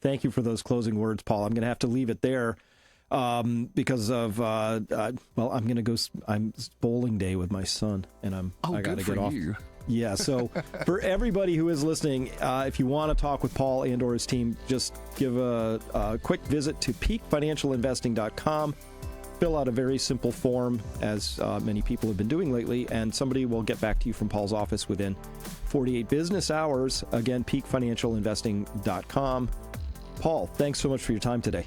thank you for those closing words, Paul. I'm going to have to leave it there. Because of, I'm going to go, it's bowling day with my son, and I got to get off. You. Yeah. So for everybody who is listening, if you want to talk with Paul and or his team, just give a quick visit to peakfinancialinvesting.com, fill out a very simple form, as many people have been doing lately, and somebody will get back to you from Paul's office within 48 business hours. Again, peakfinancialinvesting.com. Paul, thanks so much for your time today.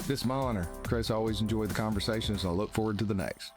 It's my honor. Chris, I always enjoy the conversations. I look forward to the next.